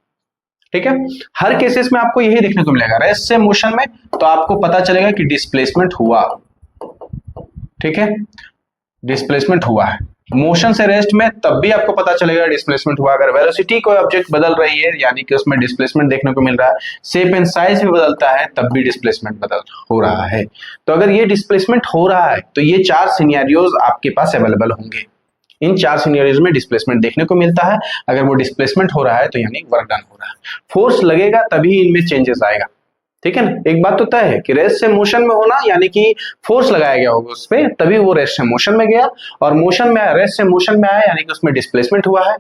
ठीक है, हर केसेस में आपको यही देखने को मिलेगा, रेस्ट से मोशन में तो आपको पता चलेगा कि डिस्प्लेसमेंट हुआ। ठीक है, डिस्प्लेसमेंट हुआ है, मोशन से रेस्ट में तब भी आपको पता चलेगा डिस्प्लेसमेंट हुआ। अगर वेलोसिटी कोई ऑब्जेक्ट बदल रही है यानी कि उसमें डिस्प्लेसमेंट देखने को मिल रहा है, शेप एंड साइज भी बदलता है तब भी डिस्प्लेसमेंट बदल हो रहा है। तो अगर ये डिस्प्लेसमेंट हो रहा है तो ये 4 सिनेरियोज आपके पास अवेलेबल होंगे, इन 4 सिनेरियोज में डिस्प्लेसमेंट देखने को मिलता है। अगर वो डिस्प्लेसमेंट हो रहा है तो यानी वर्क डन हो रहा है, फोर्स लगेगा तभी इनमें चेंजेस आएगा। ठीक है ना, एक बात तो तय है कि रेस्ट से मोशन में होना यानी कि फोर्स लगाया गया होगा उस पर, तभी वो रेस्ट से मोशन में गया, और मोशन में आया, रेस्ट से मोशन में आया यानी कि उसमें डिस्प्लेसमेंट हुआ है।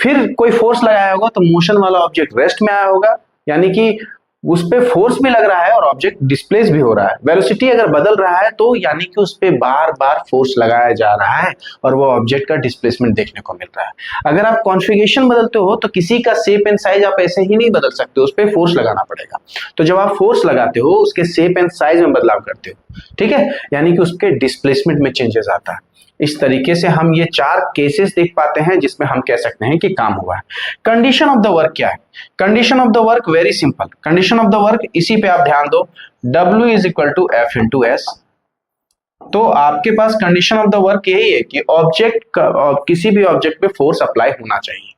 फिर कोई फोर्स लगाया होगा तो मोशन वाला ऑब्जेक्ट रेस्ट में आया होगा, यानी कि उस पे फोर्स भी लग रहा है और ऑब्जेक्ट डिस्प्लेस भी हो रहा है। वेलोसिटी अगर बदल रहा है तो यानी कि उस पे बार बार फोर्स लगाया जा रहा है और वो ऑब्जेक्ट का डिस्प्लेसमेंट देखने को मिल रहा है। अगर आप कॉन्फ़िगरेशन बदलते हो तो किसी का शेप एंड साइज आप ऐसे ही नहीं बदल सकते, उस पे फोर्स लगाना पड़ेगा। तो जब आप फोर्स लगाते हो उसके शेप एंड साइज में बदलाव करते हो, ठीक है, यानी कि उसके डिस्प्लेसमेंट में चेंजेस आता है। इस तरीके से हम ये 4 केसेस देख पाते हैं जिसमें हम कह सकते हैं कि काम हुआ है। कंडीशन ऑफ द वर्क क्या है, condition of the work very simple, condition of the work इसी पे आप ध्यान दो, W is equal to F into S। तो आपके पास कंडीशन ऑफ द वर्क यही है कि ऑब्जेक्ट किसी भी ऑब्जेक्ट पे फोर्स अप्लाई होना चाहिए।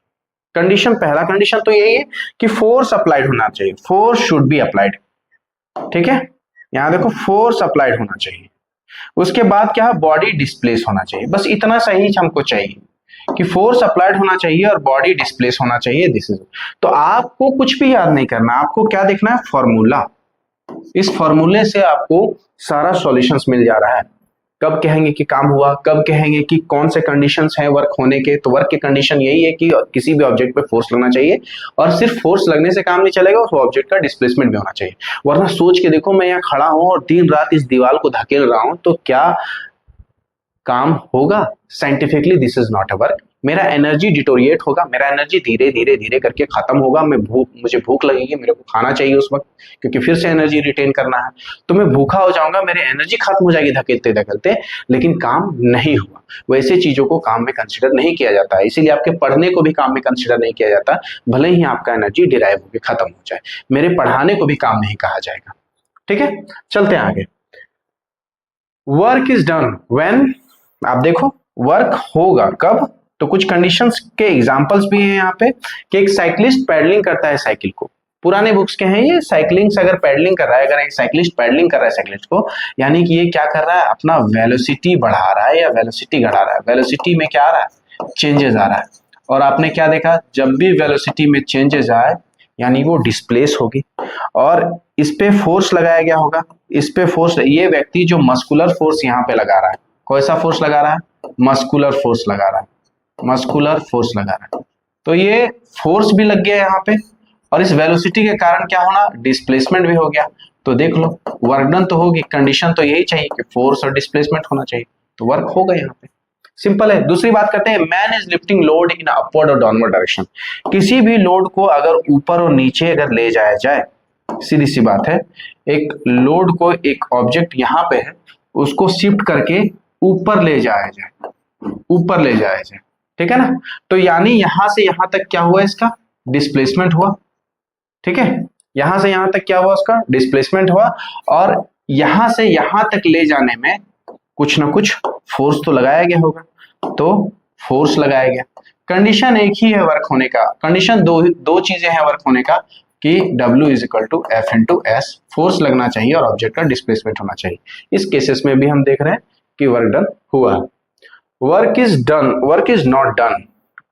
कंडीशन, पहला कंडीशन तो यही है कि फोर्स अप्लाइड होना चाहिए, फोर्स शुड बी अप्लाइड। ठीक है, यहां देखो फोर्स अप्लाइड होना चाहिए। उसके बाद क्या है, बॉडी डिस्प्लेस होना चाहिए, बस इतना सही हमको चाहिए कि फोर्स अप्लाइड होना चाहिए और बॉडी डिस्प्लेस होना चाहिए, दिस इज। तो आपको कुछ भी याद नहीं करना, आपको क्या देखना है, फॉर्मूला। इस फॉर्मूले से आपको सारा सॉल्यूशंस मिल जा रहा है। कब कहेंगे कि काम हुआ, कब कहेंगे कि कौन से कंडीशंस हैं वर्क होने के, तो वर्क की कंडीशन यही है कि किसी भी ऑब्जेक्ट पे फोर्स लगना चाहिए, और सिर्फ फोर्स लगने से काम नहीं चलेगा, उस ऑब्जेक्ट का डिस्प्लेसमेंट भी होना चाहिए। वरना सोच के देखो, मैं यहाँ खड़ा हूं और दिन रात इस दीवार को धकेल रहा हूं, तो क्या काम होगा? Scientifically this is not a work. मेरा एनर्जी डिटोरिएट होगा, मेरा एनर्जी धीरे धीरे धीरे करके खत्म होगा। मुझे भूख लगेगी, मेरे को खाना चाहिए उस वक्त, क्योंकि फिर से एनर्जी रिटेन करना है, तो मैं भूखा हो जाऊंगा, मेरी एनर्जी खत्म हो जाएगी धकेलते धकेलते, लेकिन काम नहीं हुआ। वैसे चीजों को काम में कंसिडर नहीं किया जाता है, इसीलिए आपके पढ़ने को भी काम में कंसिडर नहीं किया जाता, भले ही आपका एनर्जी डिराइव होकर खत्म हो जाए, मेरे पढ़ाने को भी काम नहीं कहा जाएगा। ठीक है, चलते हैं आगे। वर्क इज डन व्हेन, आप देखो वर्क होगा कब, तो कुछ कंडीशंस के एग्जांपल्स भी हैं यहाँ पे कि एक साइक्लिस्ट पैडलिंग करता है साइकिल को, पुराने बुक्स के हैं ये, साइकिलिंग से अगर पैडलिंग कर रहा है, अगर एक साइक्लिस्ट पैडलिंग कर रहा है साइकिलिस्ट को, यानी कि ये क्या कर रहा है, अपना वेलोसिटी बढ़ा रहा है या वेलोसिटी घटा रहा है। वेलोसिटी में क्या आ रहा है, चेंजेस आ रहा है। और आपने क्या देखा, जब भी वेलोसिटी में चेंजेस आए यानी वो डिस्प्लेस होगी, और इस पे फोर्स लगाया गया होगा, इस पे फोर्स, ये व्यक्ति जो मस्कुलर फोर्स यहाँ पे लगा रहा है, कौन सा फोर्स लगा रहा है, मस्कुलर फोर्स लगा रहा है, मस्कुलर फोर्स लगा रहा है। तो ये फोर्स भी लग गया यहाँ पे, और इस वेलोसिटी के कारण क्या होना, डिस्प्लेसमेंट भी हो गया। तो देख लो वर्क डन तो होगी, कंडीशन तो यही चाहिए कि फोर्स और डिस्प्लेसमेंट होना चाहिए, तो वर्क होगा यहाँ पे, सिंपल है। दूसरी बात करते हैं, man is lifting load in upward और डाउनवर्ड डायरेक्शन। किसी भी लोड को अगर ऊपर और नीचे अगर ले जाया जाए, सीधी सी बात है, एक लोड को, एक ऑब्जेक्ट यहाँ पे है, उसको शिफ्ट करके ऊपर ले जाया जाए, ऊपर ले जाया जाए, ठीक है ना, तो यानी यहां से यहां तक क्या हुआ, इसका डिस्प्लेसमेंट हुआ, ठीक है, यहां से यहां तक क्या हुआ, उसका डिस्प्लेसमेंट हुआ, और यहां से यहां तक ले जाने में कुछ ना कुछ फोर्स तो लगाया गया होगा, तो फोर्स लगाया गया। कंडीशन एक ही है वर्क होने का, कंडीशन दो चीजें हैं वर्क होने का, कि W is equal to F into S, force लगना चाहिए और ऑब्जेक्ट का डिस्प्लेसमेंट होना चाहिए। इस केसेस में भी हम देख रहे हैं कि वर्क डन हुआ। Work is done, work is not done,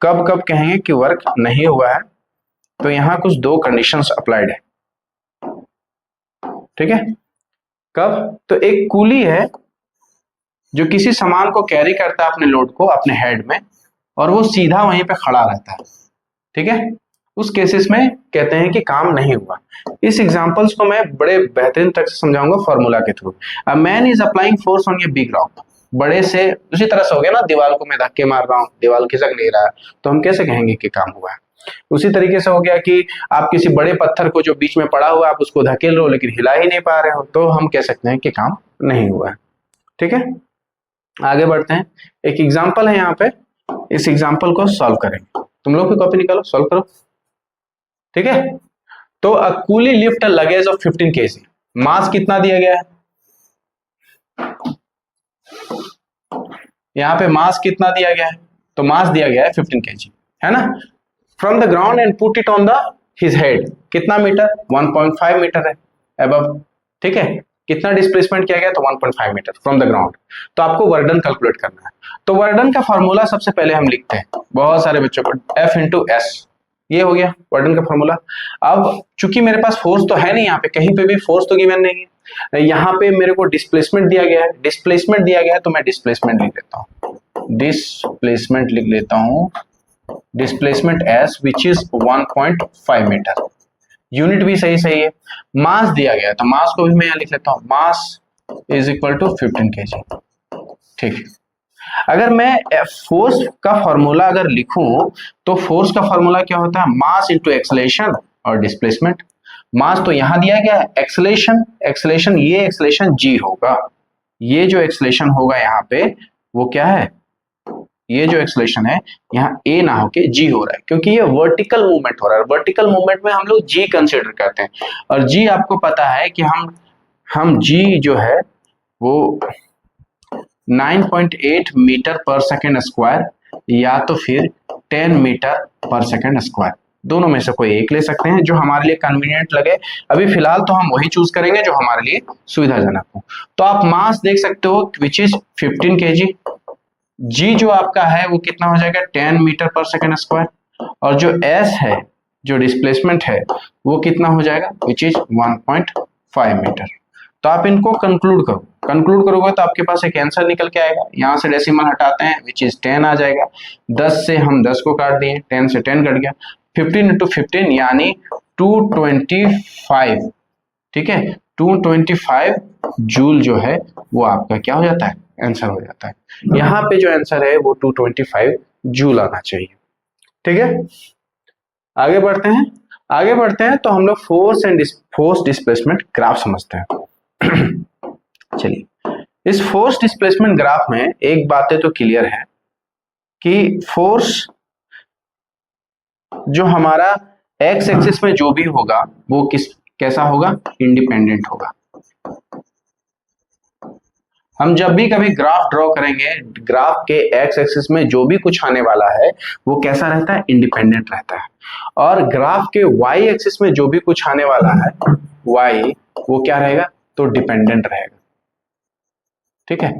कब कब कहेंगे कि वर्क नहीं हुआ है, तो यहां कुछ दो कंडीशंस अप्लाइड है, ठीक है। कब, तो एक कूली है जो किसी सामान को कैरी करता है, अपने लोड को अपने हेड में, और वो सीधा वहीं पे खड़ा रहता है, ठीक है, उस केसेस में कहते हैं कि काम नहीं हुआ। इस एग्जांपल्स को मैं बड़े बेहतरीन तरीके से समझाऊंगा फॉर्मूला के through. A man is applying force on a big rock, बड़े से, उसी तरह से हो गया ना, दीवार को मैं धक्के मार रहा हूँ, दीवार खिसक नहीं रहा है, तो हम कैसे कहेंगे कि काम हुआ है। उसी तरीके से हो गया कि आप किसी बड़े पत्थर को जो बीच में पड़ा हुआ, आप उसको धकेल रहे हो लेकिन हिला ही नहीं पा रहे हो, तो हम कह सकते हैं कि काम नहीं हुआ है, ठीक है। आगे बढ़ते हैं, एक एग्जाम्पल है यहाँ पे, इस एग्जाम्पल को सॉल्व करेंगे। तुम लोग की कॉपी निकालो, सॉल्व करो, ठीक है। तो a coolie lift a luggage of 15 kg, mass कितना दिया गया है, यहाँ पे मास कितना दिया गया है, तो मास दिया गया है 15 kg, है ना, from the ground and put it on the his head, कितना मीटर, 1.5 मीटर है अबव, ठीक है। कितना डिस्प्लेसमेंट किया गया, तो 1.5 मीटर फ्रॉम द ग्राउंड। तो आपको वर्क डन कैलकुलेट करना है, तो वर्क डन का फॉर्मूला सबसे पहले हम लिखते हैं, बहुत सारे बच्चों को, F इंटू एस, ये हो गया वर्क डन का फॉर्मूला। अब चूंकि मेरे पास फोर्स तो है नहीं, यहाँ पे कहीं पे भी फोर्स तो गिवन नहीं है, यहाँ पे मेरे को डिस्प्लेसमेंट दिया गया है, डिस्प्लेसमेंट दिया गया है, तो मैं डिस्प्लेसमेंट लिख देता हूँ, डिस्प्लेसमेंट लिख लेता हूँ, displacement S which is 1.5 metre, unit भी सही सही है। मास दिया गया, तो मास को भी मैं यहाँ लिख लेता हूँ, mass is equal to 15 kg, ठीक है। अगर मैं फोर्स का फॉर्मूला अगर लिखूं, तो फोर्स का फॉर्मूला क्या होता है, मास इंटू एक्सेलरेशन और डिस्प्लेसमेंट। मास तो यहां दिया गया है, एक्सेलरेशन, एक्सेलरेशन ये एक्सेलरेशन जी होगा, ये जो एक्सेलरेशन होगा यहाँ पे वो क्या है, ये जो एक्सेलरेशन है यहाँ ए ना होके जी हो रहा है, क्योंकि ये वर्टिकल मूवमेंट हो रहा है, वर्टिकल मूवमेंट में हम लोग जी कंसीडर करते हैं, और जी आपको पता है कि हम जी जो है वो 9.8 मीटर पर सेकेंड स्क्वायर या तो फिर 10 मीटर पर सेकेंड स्क्वायर, दोनों में से कोई एक ले सकते हैं जो हमारे लिए कन्वीनियंट लगे। अभी फिलहाल तो हम वही चूज करेंगे जो हमारे लिए सुविधाजनक हो। तो आप मास देख सकते हो विच इज 15 kg, जी जो आपका है वो कितना हो जाएगा 10 मीटर पर सेकेंड स्क्वायर, और जो एस है, जो डिस्प्लेसमेंट है वो कितना हो जाएगा विच इज 1.5 मीटर। तो आप इनको कंक्लूड करो, कंक्लूड करोगे तो आपके पास एक आंसर निकल के आएगा, यहाँ से डेसिमल हटाते हैं विच इज 10 आ जाएगा, 10 से हम 10 को काट दिए, 10 से 10 कट गया, 15 इंटू 15 यानी 225, ठीक है, 225 जूल जो है वो आपका क्या हो जाता है, आंसर हो जाता है। यहाँ पे जो आंसर है वो 225 जूल आना चाहिए, ठीक है। आगे बढ़ते हैं, आगे बढ़ते हैं तो हम लोग force and force displacement graph समझते हैं। चलिए, इस फोर्स डिस्प्लेसमेंट ग्राफ में एक बातें तो क्लियर है कि फोर्स जो हमारा एक्स एक्सिस में जो भी होगा वो कैसा होगा, इंडिपेंडेंट होगा, हम जब भी कभी ग्राफ ड्रॉ करेंगे, ग्राफ के एक्स एक्सिस में जो भी कुछ आने वाला है वो कैसा रहता है, इंडिपेंडेंट रहता है, और ग्राफ के वाई एक्सिस में जो भी कुछ आने वाला है वाई, वो क्या रहेगा, तो डिपेंडेंट रहेगा। ठीक है,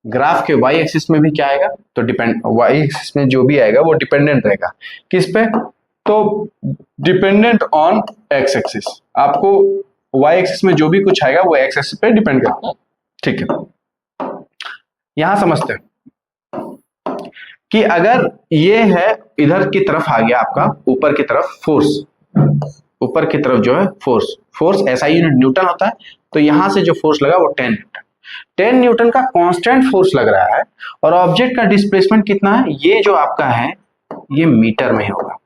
ग्राफ के वाई एक्सिस में भी क्या आएगा, तो वाई एक्सिस में जो भी आएगा वो डिपेंडेंट रहेगा। किस पे, तो डिपेंडेंट ऑन एक्स एक्सिस। आपको वाई एक्सिस में जो भी कुछ आएगा वो एक्स एक्सिस पे डिपेंड करता है। ठीक है, यहां समझते हैं कि अगर ये है इधर की तरफ आ गया आपका, ऊपर की तरफ फोर्स, ऊपर की तरफ जो है फोर्स एसआई यूनिट न्यूटन होता है, तो यहां से जो फोर्स लगा वो 10 न्यूटन, 10 न्यूटन का कांस्टेंट फोर्स लग रहा है, और ऑब्जेक्ट का डिस्प्लेसमेंट कितना है, ये जो आपका है ये मीटर में होगा,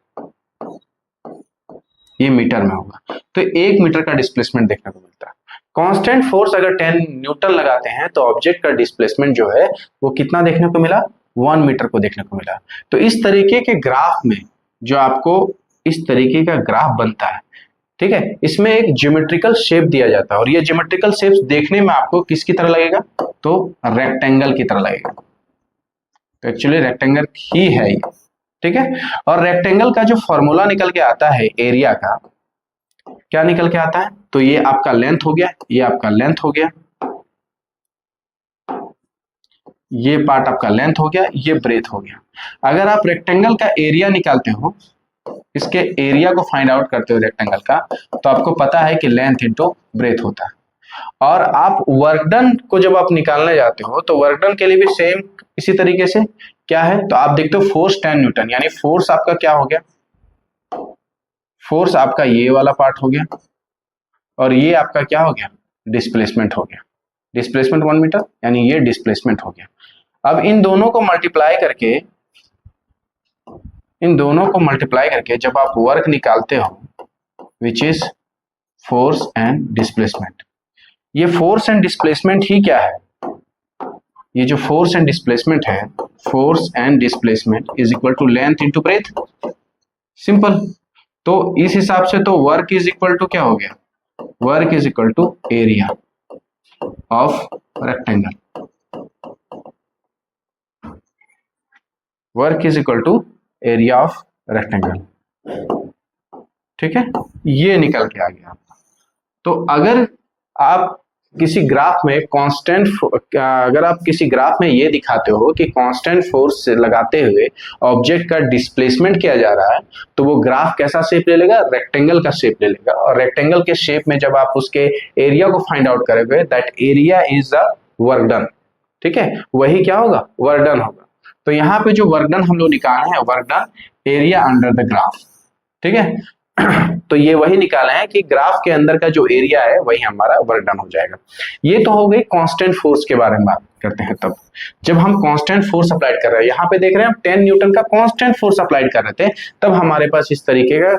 ये मीटर में होगा, तो 1 मीटर का डिस्प्लेसमेंट देखने को मिलता है। कांस्टेंट फोर्स अगर 10 न्यूटन लगाते हैं तो ऑब्जेक्ट का डिस्प्लेसमेंट जो है वो कितना देखने को मिला, 1 मीटर को देखने को मिला। तो इस तरीके के ग्राफ में जो आपको इस तरीके का ग्राफ बनता है, ठीक है, इसमें एक ज्योमेट्रिकल शेप दिया जाता है, और ये ज्योमेट्रिकल शेप देखने में आपको किसकी तरह लगेगा, तो रेक्टेंगल की तरह लगेगा। तो एक्चुअली रेक्टेंगल ही है ये। ठीक है, और रेक्टेंगल का जो फॉर्मूला निकल के आता है एरिया का, क्या निकल के आता है, तो ये आपका लेंथ हो गया, ये आपका लेंथ हो गया, ये पार्ट आपका लेंथ हो गया, ये ब्रेथ हो गया। अगर आप रेक्टेंगल का एरिया निकालते हो, इसके एरिया को फाइंड आउट करते हो रेक्टेंगल का, तो आपको पता है कि लेंथ इंटू ब्रेथ होता है। और आप वर्क डन को जब आप निकालने जाते हो तो वर्क डन के लिए भी सेम इसी तरीके से क्या है, तो आप देखते हो फोर्स 10 न्यूटन, यानी फोर्स आपका क्या हो गया, फोर्स आपका ये वाला पार्ट हो गया, और ये आपका क्या हो गया, डिस्प्लेसमेंट हो गया, डिस्प्लेसमेंट 1 मीटर, यानी ये डिस्प्लेसमेंट हो गया। अब इन दोनों को मल्टीप्लाई करके जब आप वर्क निकालते हो, which is force and displacement, ये फोर्स एंड डिस्प्लेसमेंट ही क्या है, ये जो फोर्स एंड डिस्प्लेसमेंट है, force and displacement is equal to length into breadth, simple. तो इस हिसाब से तो वर्क इज इक्वल टू क्या हो गया, work is equal to area of rectangle, work is equal to area of rectangle. ठीक है, ये निकल के आ गया आपका। तो अगर आप किसी ग्राफ में अगर आप किसी ग्राफ में ये दिखाते हो कि कांस्टेंट फोर्स लगाते हुए ऑब्जेक्ट का डिस्प्लेसमेंट किया जा रहा है, तो वो ग्राफ कैसा शेप ले लेगा, रेक्टेंगल का शेप ले लेगा, और रेक्टेंगल के शेप में जब आप उसके एरिया को फाइंड आउट करोगे, that area is the work done. ठीक है, वही क्या होगा, वर्क डन होगा। तो यहाँ पे जो वर्क डन हम लोग निकाले हैं, work done area under the graph. ठीक है, तो ये वही निकाले हैं कि ग्राफ के अंदर का जो एरिया है वही हमारा वर्क डन हो जाएगा। ये तो हो गई कांस्टेंट फोर्स के बारे में बात करते हैं। तब जब हम कांस्टेंट फोर्स अप्लाई कर रहे हैं, यहाँ पे देख रहे हैं हम 10 न्यूटन का कांस्टेंट फोर्स अप्लाई कर रहे थे, तब हमारे पास इस तरीके का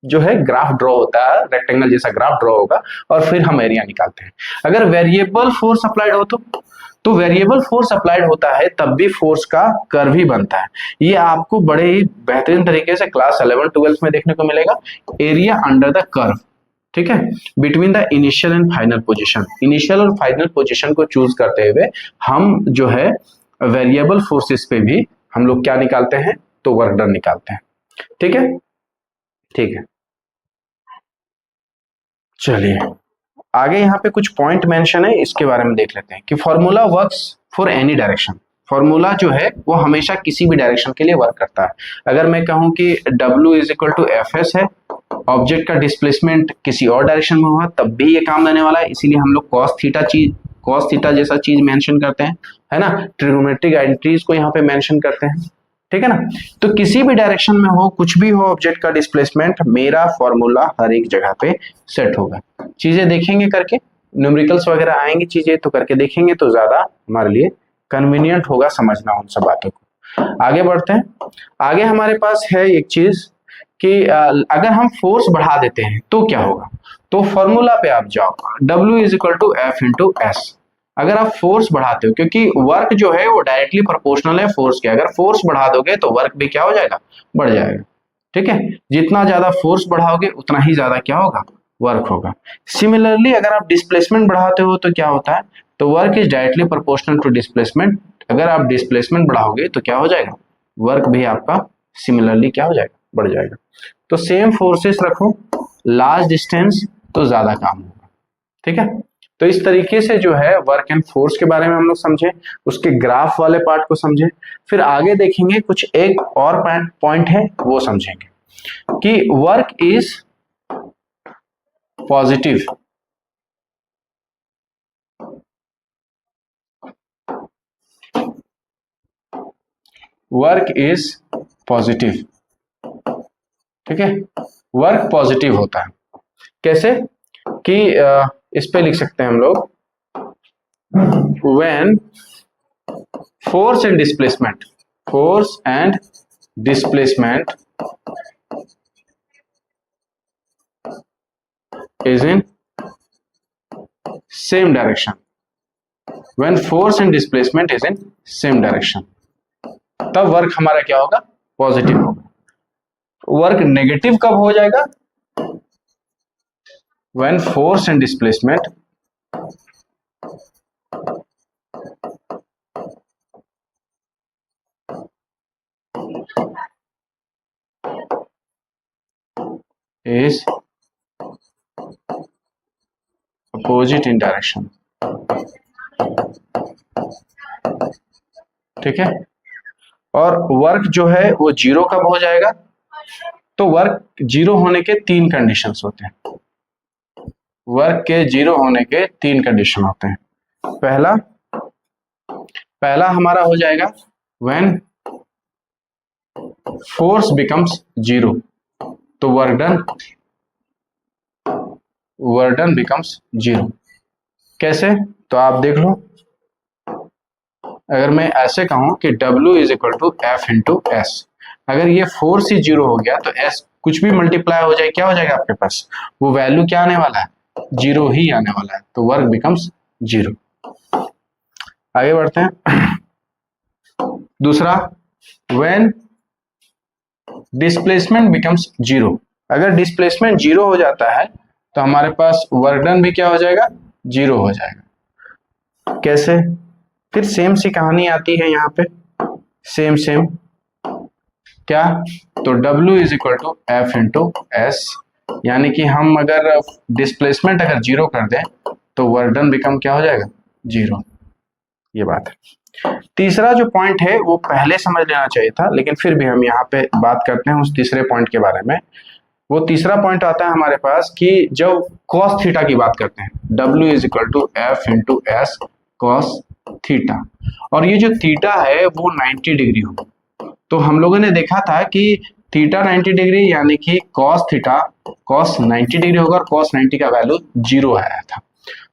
जो है ग्राफ ड्रॉ होता है, रेक्टेंगल जैसा ग्राफ ड्रॉ होगा, और फिर हम एरिया निकालते हैं। अगर वेरिएबल फोर्स अप्लाइड हो तो वेरिएबल फोर्स अप्लाइड होता है तब भी फोर्स का कर्व ही बनता है। ये आपको बड़े ही बेहतरीन तरीके से क्लास 11-12 में देखने को मिलेगा, एरिया अंडर द कर्व। ठीक है, between the initial and final position, initial और फाइनल पोजीशन को चूज करते हुए हम जो है वेरिएबल फोर्सेस पे भी हम लोग क्या निकालते हैं, तो वर्क डन निकालते हैं। ठीक है, ठीक है, चलिए आगे यहाँ पे कुछ पॉइंट मेंशन है, इसके बारे में देख लेते हैं कि formula works for any direction. Formula जो है वो हमेशा किसी भी डायरेक्शन के लिए वर्क करता है। अगर मैं कहूं कि W is equal to FS है, ऑब्जेक्ट का डिस्प्लेसमेंट किसी और डायरेक्शन में हुआ तब भी ये काम देने वाला है, इसीलिए हम लोग cos थीटा जैसा चीज मेंशन करते हैं, है ना, ट्रिग्नोमेट्रिक आइडेंटिटीज को यहाँ पे मेंशन करते हैं। ठीक है ना, तो किसी भी डायरेक्शन में हो, कुछ भी हो ऑब्जेक्ट का डिस्प्लेसमेंट, मेरा फॉर्मूला हर एक जगह पे सेट होगा। चीजें देखेंगे करके, न्यूमेरिकल्स वगैरह आएंगी चीजें, तो करके देखेंगे तो ज्यादा हमारे लिए कन्वीनियंट होगा समझना उन सब बातों को। आगे बढ़ते हैं। आगे हमारे पास है एक चीज कि अगर हम फोर्स बढ़ा देते हैं तो क्या होगा, तो फॉर्मूला पे आप जाओ, W is equal to F into S. अगर आप फोर्स बढ़ाते हो, क्योंकि वर्क जो है वो डायरेक्टली प्रोपोर्शनल है फोर्स के, अगर फोर्स बढ़ा दोगे तो वर्क भी क्या हो जाएगा, बढ़ जाएगा। ठीक है, जितना ज्यादा फोर्स बढ़ाओगे उतना ही ज्यादा क्या होगा, वर्क होगा। सिमिलरली अगर आप डिस्प्लेसमेंट बढ़ाते हो तो क्या होता है, तो work is directly proportional to displacement. अगर आप डिस्प्लेसमेंट बढ़ाओगे तो क्या हो जाएगा, वर्क भी आपका सिमिलरली क्या हो जाएगा, बढ़ जाएगा। तो सेम फोर्सेस रखो, लार्ज डिस्टेंस तो ज्यादा काम होगा, ठीक है। तो इस तरीके से जो है वर्क एंड फोर्स के बारे में हम लोग समझे, उसके ग्राफ वाले पार्ट को समझे। फिर आगे देखेंगे कुछ एक और पॉइंट है वो समझेंगे कि work is positive, work is positive, ठीक है। वर्क पॉजिटिव होता है, कैसे कि इस पे लिख सकते हैं हम लोग, when force and displacement, force and displacement is in same direction, when force and displacement is in same direction, तब वर्क हमारा क्या होगा, पॉजिटिव होगा। वर्क नेगेटिव कब हो जाएगा, when force and displacement is opposite in direction, ठीक है। और वर्क जो है वो जीरो कब हो जाएगा, तो वर्क जीरो होने के तीन कंडीशंस होते हैं, वर्क के जीरो होने के तीन कंडीशन होते हैं। पहला हमारा हो जाएगा व्हेन फोर्स बिकम्स जीरो, तो वर्क डन बिकम्स जीरो। कैसे, तो आप देख लो, अगर मैं ऐसे कहूं कि W is equal to F into S, अगर ये फोर्स ही जीरो हो गया तो एस कुछ भी मल्टीप्लाई हो जाए क्या हो जाएगा आपके पास, वो वैल्यू क्या आने वाला है, जीरो ही आने वाला है, तो वर्क बिकम्स जीरो। आगे बढ़ते हैं। दूसरा, व्हेन डिस्प्लेसमेंट बिकम्स जीरो, अगर डिस्प्लेसमेंट जीरो हो जाता है तो हमारे पास वर्क डन भी क्या हो जाएगा, जीरो हो जाएगा। कैसे, फिर सेम सी कहानी आती है यहाँ पे, सेम क्या, तो W is equal to F into S, यानी कि हम अगर डिस्प्लेसमेंट अगर जीरो कर दें तो वर्क डन बिकम क्या हो जाएगा, जीरो। ये बात है। तीसरा जो पॉइंट है वो पहले समझ लेना चाहिए था, लेकिन फिर भी हम यहाँ पे बात करते हैं उस तीसरे पॉइंट के बारे में। वो तीसरा पॉइंट आता है हमारे पास कि जब कॉस थीटा की बात करते हैं, W is equal to F into S cos theta, और ये जो थीटा है वो 90 डिग्री हो, तो हम लोगों ने देखा था कि थीटा 90 डिग्री यानी कि कॉस थीटा कॉस 90 डिग्री होगा और कॉस 90 का वैल्यू जीरो आया था।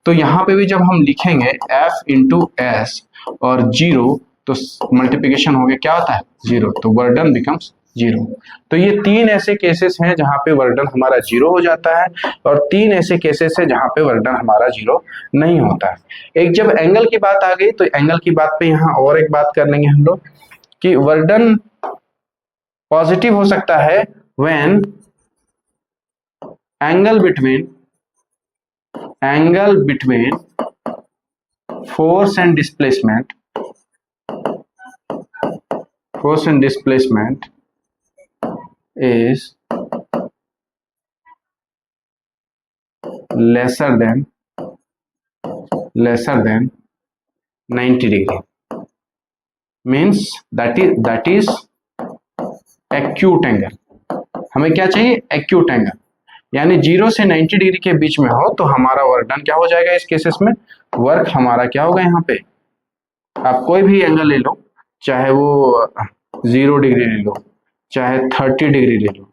तो यहाँ पे भी जब हम लिखेंगे एफ इंटू एस और जीरो तो मल्टीप्लिकेशन हो गया क्या होता है, जीरो, तो वर्क डन बिकम्स जीरो। तो ये तीन ऐसे केसेस हैं जहां पे वर्क डन हमारा जीरो हो जाता है, और तीन ऐसे केसेस हैं जहां पे वर्क डन हमारा जीरो नहीं होता है। एक जब एंगल की बात आ गई तो एंगल की बात पे यहाँ और एक बात कर लेंगे हम लोग कि वर्क डन पॉजिटिव हो सकता है when angle between force and displacement is lesser than 90 degree, means that is acute angle। हमें क्या चाहिए, एक्यूट एंगल, यानी 0 से 90 डिग्री के बीच में हो तो हमारा वर्क डन क्या हो जाएगा, इस केसेस में वर्क हमारा क्या होगा, यहाँ पे आप कोई भी एंगल ले लो, चाहे वो 0 डिग्री ले लो, चाहे 30 डिग्री ले लो,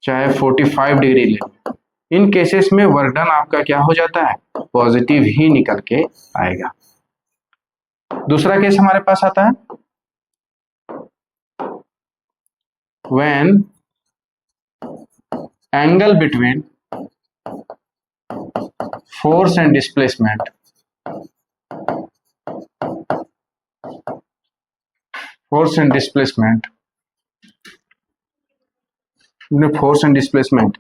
चाहे 45 डिग्री ले लो, इन केसेस में वर्क डन आपका क्या हो जाता है, पॉजिटिव ही निकल के आएगा। दूसरा केस हमारे पास आता है when angle between force and displacement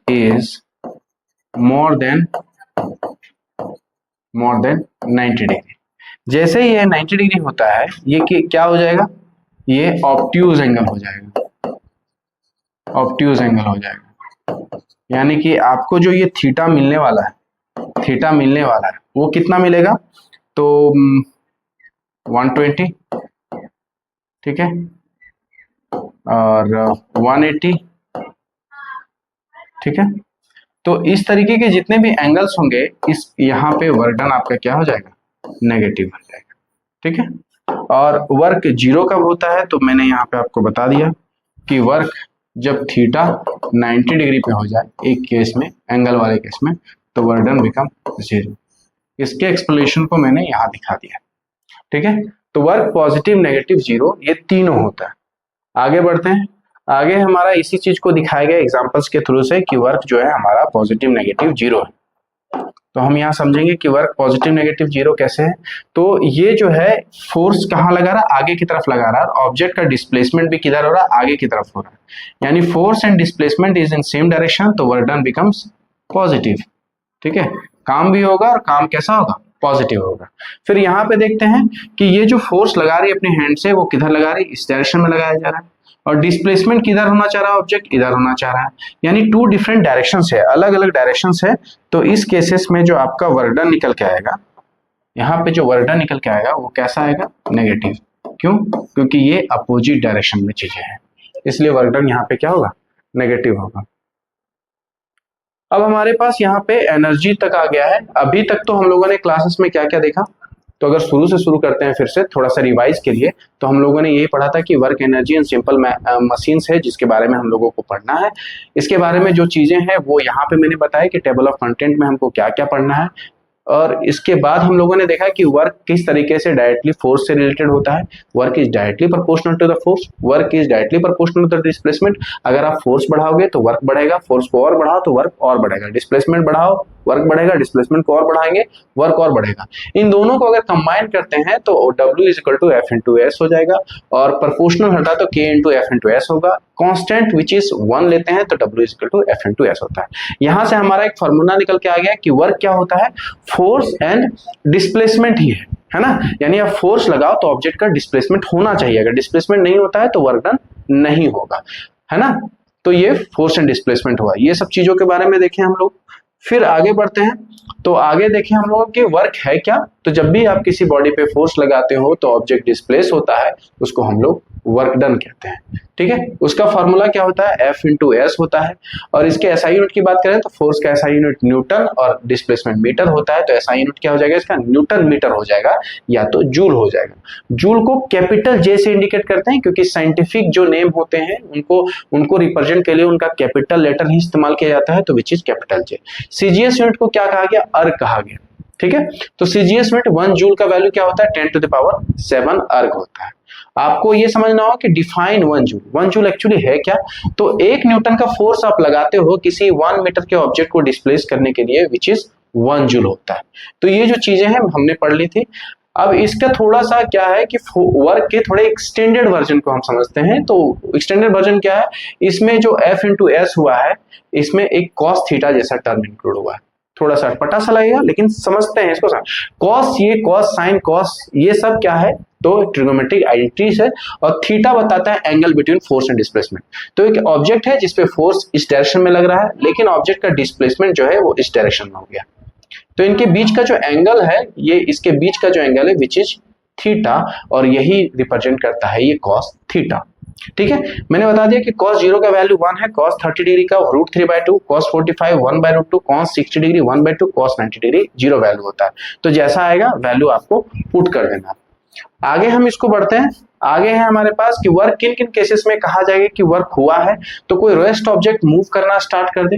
is more than 90 degree, जैसे ही ये 90 डिग्री होता है, ये क्या हो जाएगा, ये ऑब्ट्यूज एंगल हो जाएगा, ऑब्ट्यूज एंगल हो जाएगा। यानी कि आपको जो ये थीटा मिलने वाला है, थीटा मिलने वाला है वो कितना मिलेगा, तो 120, ठीक है, और 180, ठीक है। तो इस तरीके के जितने भी एंगल्स होंगे, इस यहाँ पे वर्क डन आपका क्या हो जाएगा, नेगेटिव बन जाएगा, ठीक है। और वर्क जीरो कब होता है, तो मैंने यहाँ पे आपको बता दिया कि वर्क जब थीटा 90 डिग्री पे हो जाए, एक केस में, एंगल वाले केस में, तो वर्क डन बिकम जीरो। इसके एक्सप्लेनेशन को मैंने यहाँ दिखा दिया, ठीक है। तो वर्क पॉजिटिव, नेगेटिव, जीरो, ये तीनों होता है। आगे बढ़ते हैं। आगे हमारा इसी चीज को दिखाया गया एग्जांपल्स के थ्रू से कि वर्क जो है हमारा पॉजिटिव, नेगेटिव, जीरो है। तो हम यहाँ समझेंगे कि वर्क पॉजिटिव, नेगेटिव, जीरो कैसे है। तो ये जो है फोर्स कहाँ लगा रहा है, आगे की तरफ लगा रहा है, और ऑब्जेक्ट का डिस्प्लेसमेंट भी किधर हो रहा है, आगे की तरफ हो रहा है। यानी force and displacement is in same direction, तो वर्क डन बिकम्स पॉजिटिव, ठीक है। काम भी होगा और काम कैसा होगा, पॉजिटिव होगा। फिर यहाँ पे देखते हैं कि ये जो फोर्स लगा रही है अपने हैंड से, वो किधर लगा रही है, इस डायरेक्शन में लगाया जा रहा है, और डिस्प्लेसमेंट किधर होना चाह रहा है, ऑब्जेक्ट इधर होना चाह रहा है। यानी टू डिफरेंट डायरेक्शंस है, अलग अलग डायरेक्शंस है। तो इस केसेस में जो आपका वर्क डन निकल के आएगा, यहाँ पे जो वर्क डन निकल के आएगा वो कैसा आएगा, नेगेटिव। क्यों, क्योंकि ये अपोजिट डायरेक्शन में चीजें हैं, इसलिए वर्क डन यहाँ पे क्या होगा, नेगेटिव होगा। अब हमारे पास यहाँ पे एनर्जी तक आ गया है। अभी तक तो हम लोगों ने क्लासेस में क्या क्या देखा, तो अगर शुरू से शुरू करते हैं फिर से थोड़ा सा रिवाइज के लिए, तो हम लोगों ने यही पढ़ा था कि work energy and simple machines है, जिसके बारे में हम लोगों को पढ़ना है। इसके बारे में जो चीजें हैं वो यहाँ पे मैंने बताया कि टेबल ऑफ कंटेंट में हमको क्या क्या पढ़ना है। और इसके बाद हम लोगों ने देखा कि वर्क किस तरीके से डायरेक्टली फोर्स से रिलेटेड होता है। Work is directly proportional to the force, work is directly proportional to the displacement. अगर आप फोर्स बढ़ाओगे तो वर्क बढ़ेगा, फोर्स को और बढ़ाओ तो वर्क और बढ़ेगा, डिस्प्लेसमेंट बढ़ाओ वर्क बढ़ेगा, डिस्प्लेसमेंट को और बढ़ाएंगे वर्क और बढ़ेगा। इन दोनों को अगर कंबाइन करते हैं तो W is equal to F into S हो जाएगा, और प्रोपोर्शनल हटा तो K into F into S होगा। कांस्टेंट विच इज 1 लेते हैं तो W is equal to F into S होता है। यहां से हमारा एक फॉर्मूला निकल के आ गया कि वर्क क्या होता है, फोर्स एंड डिस्प्लेसमेंट ही है ना। यानी आप फोर्स लगाओ तो ऑब्जेक्ट का डिस्प्लेसमेंट होना चाहिए, अगर डिस्प्लेसमेंट नहीं होता है तो वर्क डन नहीं होगा, है ना। तो ये फोर्स एंड डिस्प्लेसमेंट हुआ। ये सब चीजों के बारे में देखें हम लोग। फिर आगे बढ़ते हैं, तो आगे देखें हम लोग कि वर्क है क्या। तो जब भी आप किसी बॉडी पे फोर्स लगाते हो तो ऑब्जेक्ट डिस्प्लेस होता है, उसको हम लोग वर्क डन कहते हैं, ठीक है। उसका फॉर्मूला क्या होता है, F इंटू एस होता है। और इसके SI यूनिट की बात करें तो फोर्स का SI यूनिट न्यूटन और डिस्प्लेसमेंट मीटर होता है। तो SI यूनिट क्या हो जाएगा इसका, न्यूटन मीटर हो जाएगा या तो जूल हो जाएगा। जूल को कैपिटल J से इंडिकेट करते हैं, क्योंकि साइंटिफिक जो नेम होते हैं उनको रिप्रेजेंट के लिए उनका कैपिटल लेटर ही इस्तेमाल किया जाता है, तो which is capital J। CGS unit को क्या कहा गया, अर्ग कहा गया, ठीक है। तो CGS यूनिट 1 जूल का वैल्यू क्या होता है, 10 टू द पावर 7 अर्ग होता है। आपको ये समझना हो कि डिफाइन 1 जूल, 1 जूल एक्चुअली है क्या। तो 1 न्यूटन का फोर्स आप लगाते हो किसी 1 मीटर के ऑब्जेक्ट को डिस्प्लेस करने के लिए, विच इज 1 जूल होता है। तो ये जो चीजें हैं हमने पढ़ ली थी। अब इसका थोड़ा सा क्या है कि वर्क के थोड़े एक्सटेंडेड वर्जन को हम समझते हैं। तो एक्सटेंडेड वर्जन क्या है, इसमें जो F इंटू एस हुआ है, इसमें एक कॉस थीटा जैसा टर्म इंक्लूड हुआ है। थोड़ा सा अटपटा सा लगेगा लेकिन समझते हैं इसको। कॉस, ये कॉस, साइन, कॉस, ये सब क्या है, तो ट्रिग्नोमेट्रिक आइडेंटिटीज है। और थीटा बताता है angle between force and displacement. तो एक ऑब्जेक्ट है जिसपे फोर्स इस डायरेक्शन में लग रहा है, लेकिन ऑब्जेक्ट का डिस्प्लेसमेंट जो है वो इस डायरेक्शन में हो गया। तो इनके बीच का जो एंगल है, ये इसके बीच का जो एंगल है विच इज थीटा, और यही रिप्रेजेंट करता है ये कॉस थीटा, ठीक है। मैंने बता दिया कि cos 0 का वैल्यू 1 है, cos 30 डिग्री का √3/2, cos 45 1/√2, cos 60 degree 1/2, cos 90 degree 0 value होता है। तो जैसा आएगा वैल्यू आपको पुट कर देना। आगे हम इसको बढ़ते हैं। आगे है हमारे पास कि वर्क किन किन केसेस में कहा जाएगा कि वर्क हुआ है। तो कोई रेस्ट ऑब्जेक्ट मूव करना स्टार्ट कर दे,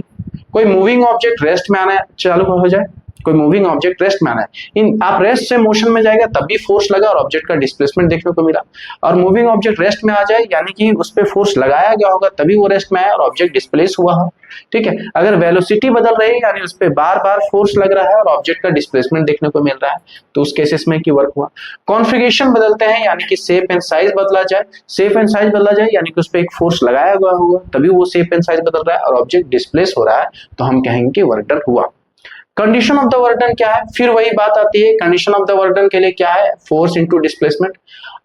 कोई मूविंग ऑब्जेक्ट रेस्ट में आना चालू हो जाए, कोई मूविंग ऑब्जेक्ट रेस्ट में आना है, इन आप रेस्ट से मोशन में जाएगा तब भी फोर्स लगा और ऑब्जेक्ट का डिस्प्लेसमेंट देखने को मिला। और मूविंग ऑब्जेक्ट रेस्ट में आ जाए यानी कि उस पर फोर्स लगाया गया होगा तभी वो रेस्ट में आया और ऑब्जेक्ट डिस्प्लेस हुआ हो, ठीक है। अगर वेलोसिटी बदल रही है यानी उस पर बार बार फोर्स लग रहा है और ऑब्जेक्ट का डिस्प्लेसमेंट देखने को मिल रहा है, तो उस केसेस में की वर्क हुआ। कॉन्फिगरेशन बदलते हैं यानी कि शेप एंड साइज बदला जाए, शेप एंड साइज बदला जाए यानी कि उस पर एक फोर्स लगाया गया होगा तभी वो शेप एंड साइज बदल रहा है और ऑब्जेक्ट डिस्प्लेस हो रहा है, तो हम कहेंगे कि वर्क डन हुआ। Condition of the work done क्या है, फिर वही बात आती है, condition of the work done के लिए क्या है, फोर्स इनटू डिस्प्लेसमेंट।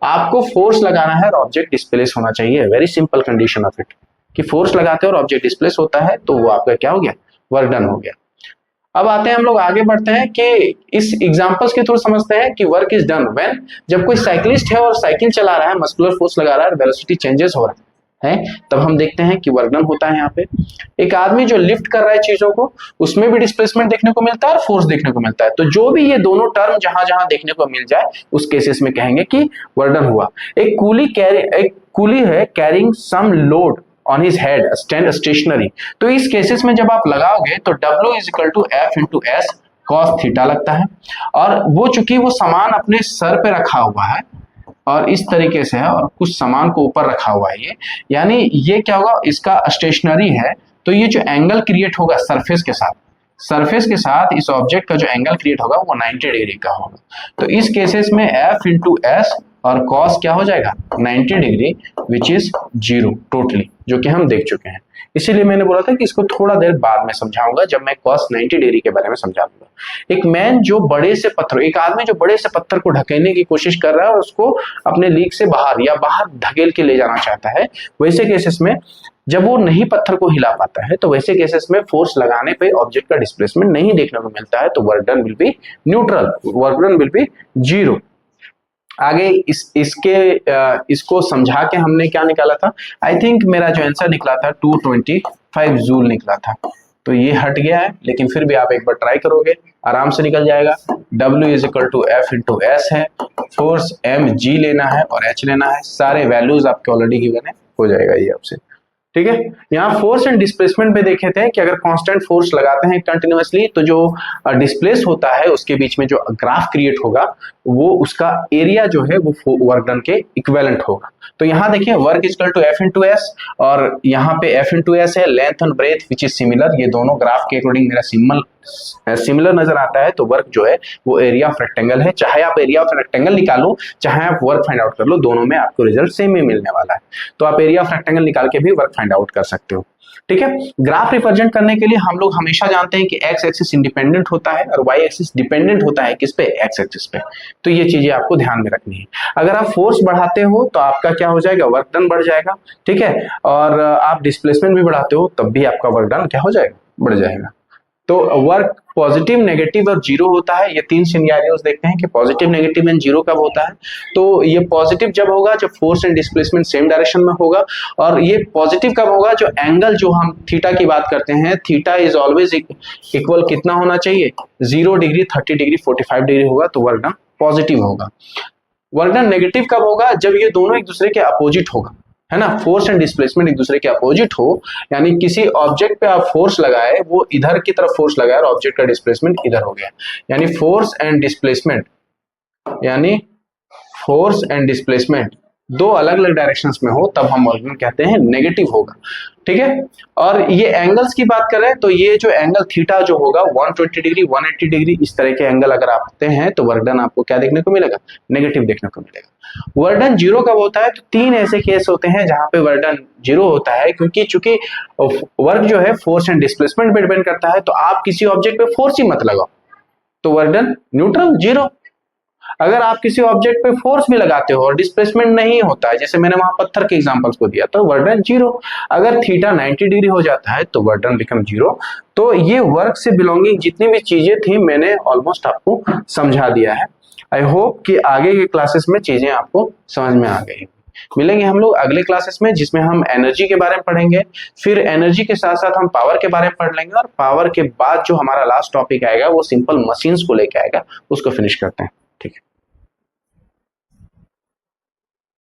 आपको फोर्स लगाना है और ऑब्जेक्ट डिस्प्लेस होना चाहिए, very simple condition of it, कि फोर्स लगाते हैं और ऑब्जेक्ट डिस्प्लेस होता है तो वो आपका क्या हो गया, वर्क डन हो गया। अब आते हैं हम लोग आगे बढ़ते हैं कि इस एग्जांपल्स के थ्रू समझते हैं कि वर्क इज डन व्हेन, जब कोई साइकिलिस्ट है और साइकिल चला रहा है, मस्कुलर फोर्स लगा रहा है, वेलोसिटी चेंजेस हो रहा है, तब हम देखते हैं कि वर्क डन होता है। यहाँ पे एक आदमी जो लिफ्ट कर रहा है चीजों को, उसमें भी डिस्प्लेसमेंट देखने को मिलता है और फोर्स देखने को मिलता है। तो जो भी ये दोनों टर्म जहां जहां देखने को मिल जाए उस केसेस में कहेंगे कि वर्क डन हुआ। एक कूली है carrying some load on his head, stand stationary. तो इस केसेस में जब आप लगाओगे तो W is equal to F into S cos theta लगता है, और वो चूंकि वो सामान अपने सर पे रखा हुआ है और इस तरीके से है और कुछ सामान को ऊपर रखा हुआ है, ये यानी ये क्या होगा, इसका स्टेशनरी है, तो ये जो एंगल क्रिएट होगा सरफेस के साथ इस ऑब्जेक्ट का जो एंगल क्रिएट होगा वो 90 डिग्री का होगा। तो इस केसेस में एफ इंटू एस और कॉस क्या हो जाएगा, 90 डिग्री, विच इज 0 टोटली, जो कि हम देख चुके हैं। इसीलिए मैंने बोला था कि इसको थोड़ा देर बाद में समझाऊंगा, जब मैं कॉस 90 डिग्री के बारे में समझा दूंगा। एक मैन जो बड़े से पत्थर, एक आदमी जो बड़े से पत्थर को ढकेलने की कोशिश कर रहा है और उसको अपने लीक से बाहर या बाहर ढकेल के ले जाना चाहता है, वैसे केसेस में जब वो नहीं पत्थर को हिला पाता है, तो वैसे केसेस में फोर्स लगाने पे ऑब्जेक्ट का डिस्प्लेसमेंट नहीं देखने को मिलता है, तो work done will be neutral, work done will be 0। आगे इसको समझा के हमने क्या निकाला था, आई थिंक मेरा जो आंसर निकला था 225 जूल निकला था, तो ये हट गया है, लेकिन फिर भी आप एक बार ट्राई करोगे आराम से निकल जाएगा। W is equal to F into S है, फोर्स mg लेना है और h लेना है, सारे वैल्यूज आपके ऑलरेडी गिवन है, हो जाएगा ये आपसे, ठीक है। यहाँ फोर्स एंड डिस्प्लेसमेंट पे देखे थे कि अगर कांस्टेंट फोर्स लगाते हैं कंटिन्यूअसली तो जो डिस्प्लेस होता है उसके बीच में जो ग्राफ क्रिएट होगा वो उसका एरिया जो है वो वर्क डन के इक्विवेलेंट होगा। तो यहाँ देखिए work is equal to F into S, और यहाँ पे एफ इंटू एस है, length and breadth which is similar, ये दोनों ग्राफ के अकॉर्डिंग मेरा सिमिलर नजर आता है, तो वर्क जो है वो एरिया ऑफ रेक्टेंगल है। चाहे आप एरिया ऑफ रेक्टेंगल निकालो, चाहे आप वर्क फाइंड आउट कर लो, दोनों में आपको रिजल्ट सेम ही मिलने वाला है। तो आप एरिया ऑफ रेक्टेंगल निकाल के भी वर्क फाइंड आउट कर सकते हो, ठीक है। ग्राफ रिप्रेजेंट करने के लिए हम लोग हमेशा जानते हैं कि एक्स एक्सिस इंडिपेंडेंट होता है और वाई एक्सिस डिपेंडेंट होता है, किस पे, एक्स एक्सिस पे। तो ये चीजें आपको ध्यान में रखनी है। अगर आप फोर्स बढ़ाते हो तो आपका क्या हो जाएगा, वर्क डन बढ़ जाएगा, ठीक है, और आप डिस्प्लेसमेंट भी बढ़ाते हो तब भी आपका वर्क डन क्या हो जाएगा, बढ़ जाएगा। तो वर्क पॉजिटिव, नेगेटिव और जीरो होता है। ये तीन सिनेरियोस देखते हैं कि पॉजिटिव, नेगेटिव एंड जीरो कब होता है। तो ये पॉजिटिव जब होगा जब force and displacement same direction में होगा, और ये पॉजिटिव कब होगा, जो एंगल जो हम थीटा की बात करते हैं, थीटा इज ऑलवेज इक्वल कितना होना चाहिए, 0 डिग्री, 30 डिग्री, 45 डिग्री होगा, तो वर्क डन पॉजिटिव होगा। वर्क डन नेगेटिव कब होगा, जब ये दोनों एक दूसरे के अपोजिट होगा, है ना, फोर्स एंड डिस्प्लेसमेंट एक दूसरे के अपोजिट हो, यानी किसी ऑब्जेक्ट पे आप फोर्स लगाए, वो इधर की तरफ फोर्स लगाए और ऑब्जेक्ट का डिस्प्लेसमेंट इधर हो गया, यानी फोर्स एंड डिस्प्लेसमेंट दो अलग अलग डायरेक्शंस में हो, तब हम वर्क डन कहते हैं नेगेटिव होगा, ठीक है। और ये एंगल्स की बात करें तो ये जो एंगल थीटा जो होगा 120 डिग्री, 180 डिग्री, इस तरह के एंगल अगर आप आते हैं तो वर्क डन आपको क्या देखने को मिलेगा, नेगेटिव देखने को मिलेगा। वर्क डन जीरो कब होता है, तो तीन ऐसे केस होते हैं जहां पे वर्क डन जीरो होता है, क्योंकि चूंकि वर्क जो है फोर्स एंड डिस्प्लेसमेंट पे डिपेंड करता है, तो आप किसी ऑब्जेक्ट पे फोर्स ही मत लगाओ, तो वर्क डन न्यूट्रल, जीरो। अगर आप किसी ऑब्जेक्ट पे फोर्स भी लगाते हो और डिस्प्लेसमेंट नहीं होता है, जैसे मैंने वहां पत्थर के एग्जांपल्स को दिया, तो वर्क डन जीरो। अगर थीटा 90 डिग्री हो जाता है तो वर्क डन बिकम जीरो। तो ये वर्क से बिलोंगिंग जितनी भी चीजें थी मैंने ऑलमोस्ट आपको समझा दिया है। आई होप कि आगे के क्लासेस में चीजें आपको समझ में आ गई। मिलेंगे हम लोग अगले क्लासेस में, जिसमें हम एनर्जी के बारे में पढ़ेंगे, फिर एनर्जी के साथ साथ हम पावर के बारे में पढ़ लेंगे, और पावर के बाद जो हमारा लास्ट टॉपिक आएगा वो सिंपल मशीन्स को लेके आएगा, उसको फिनिश करते हैं, ठीक है।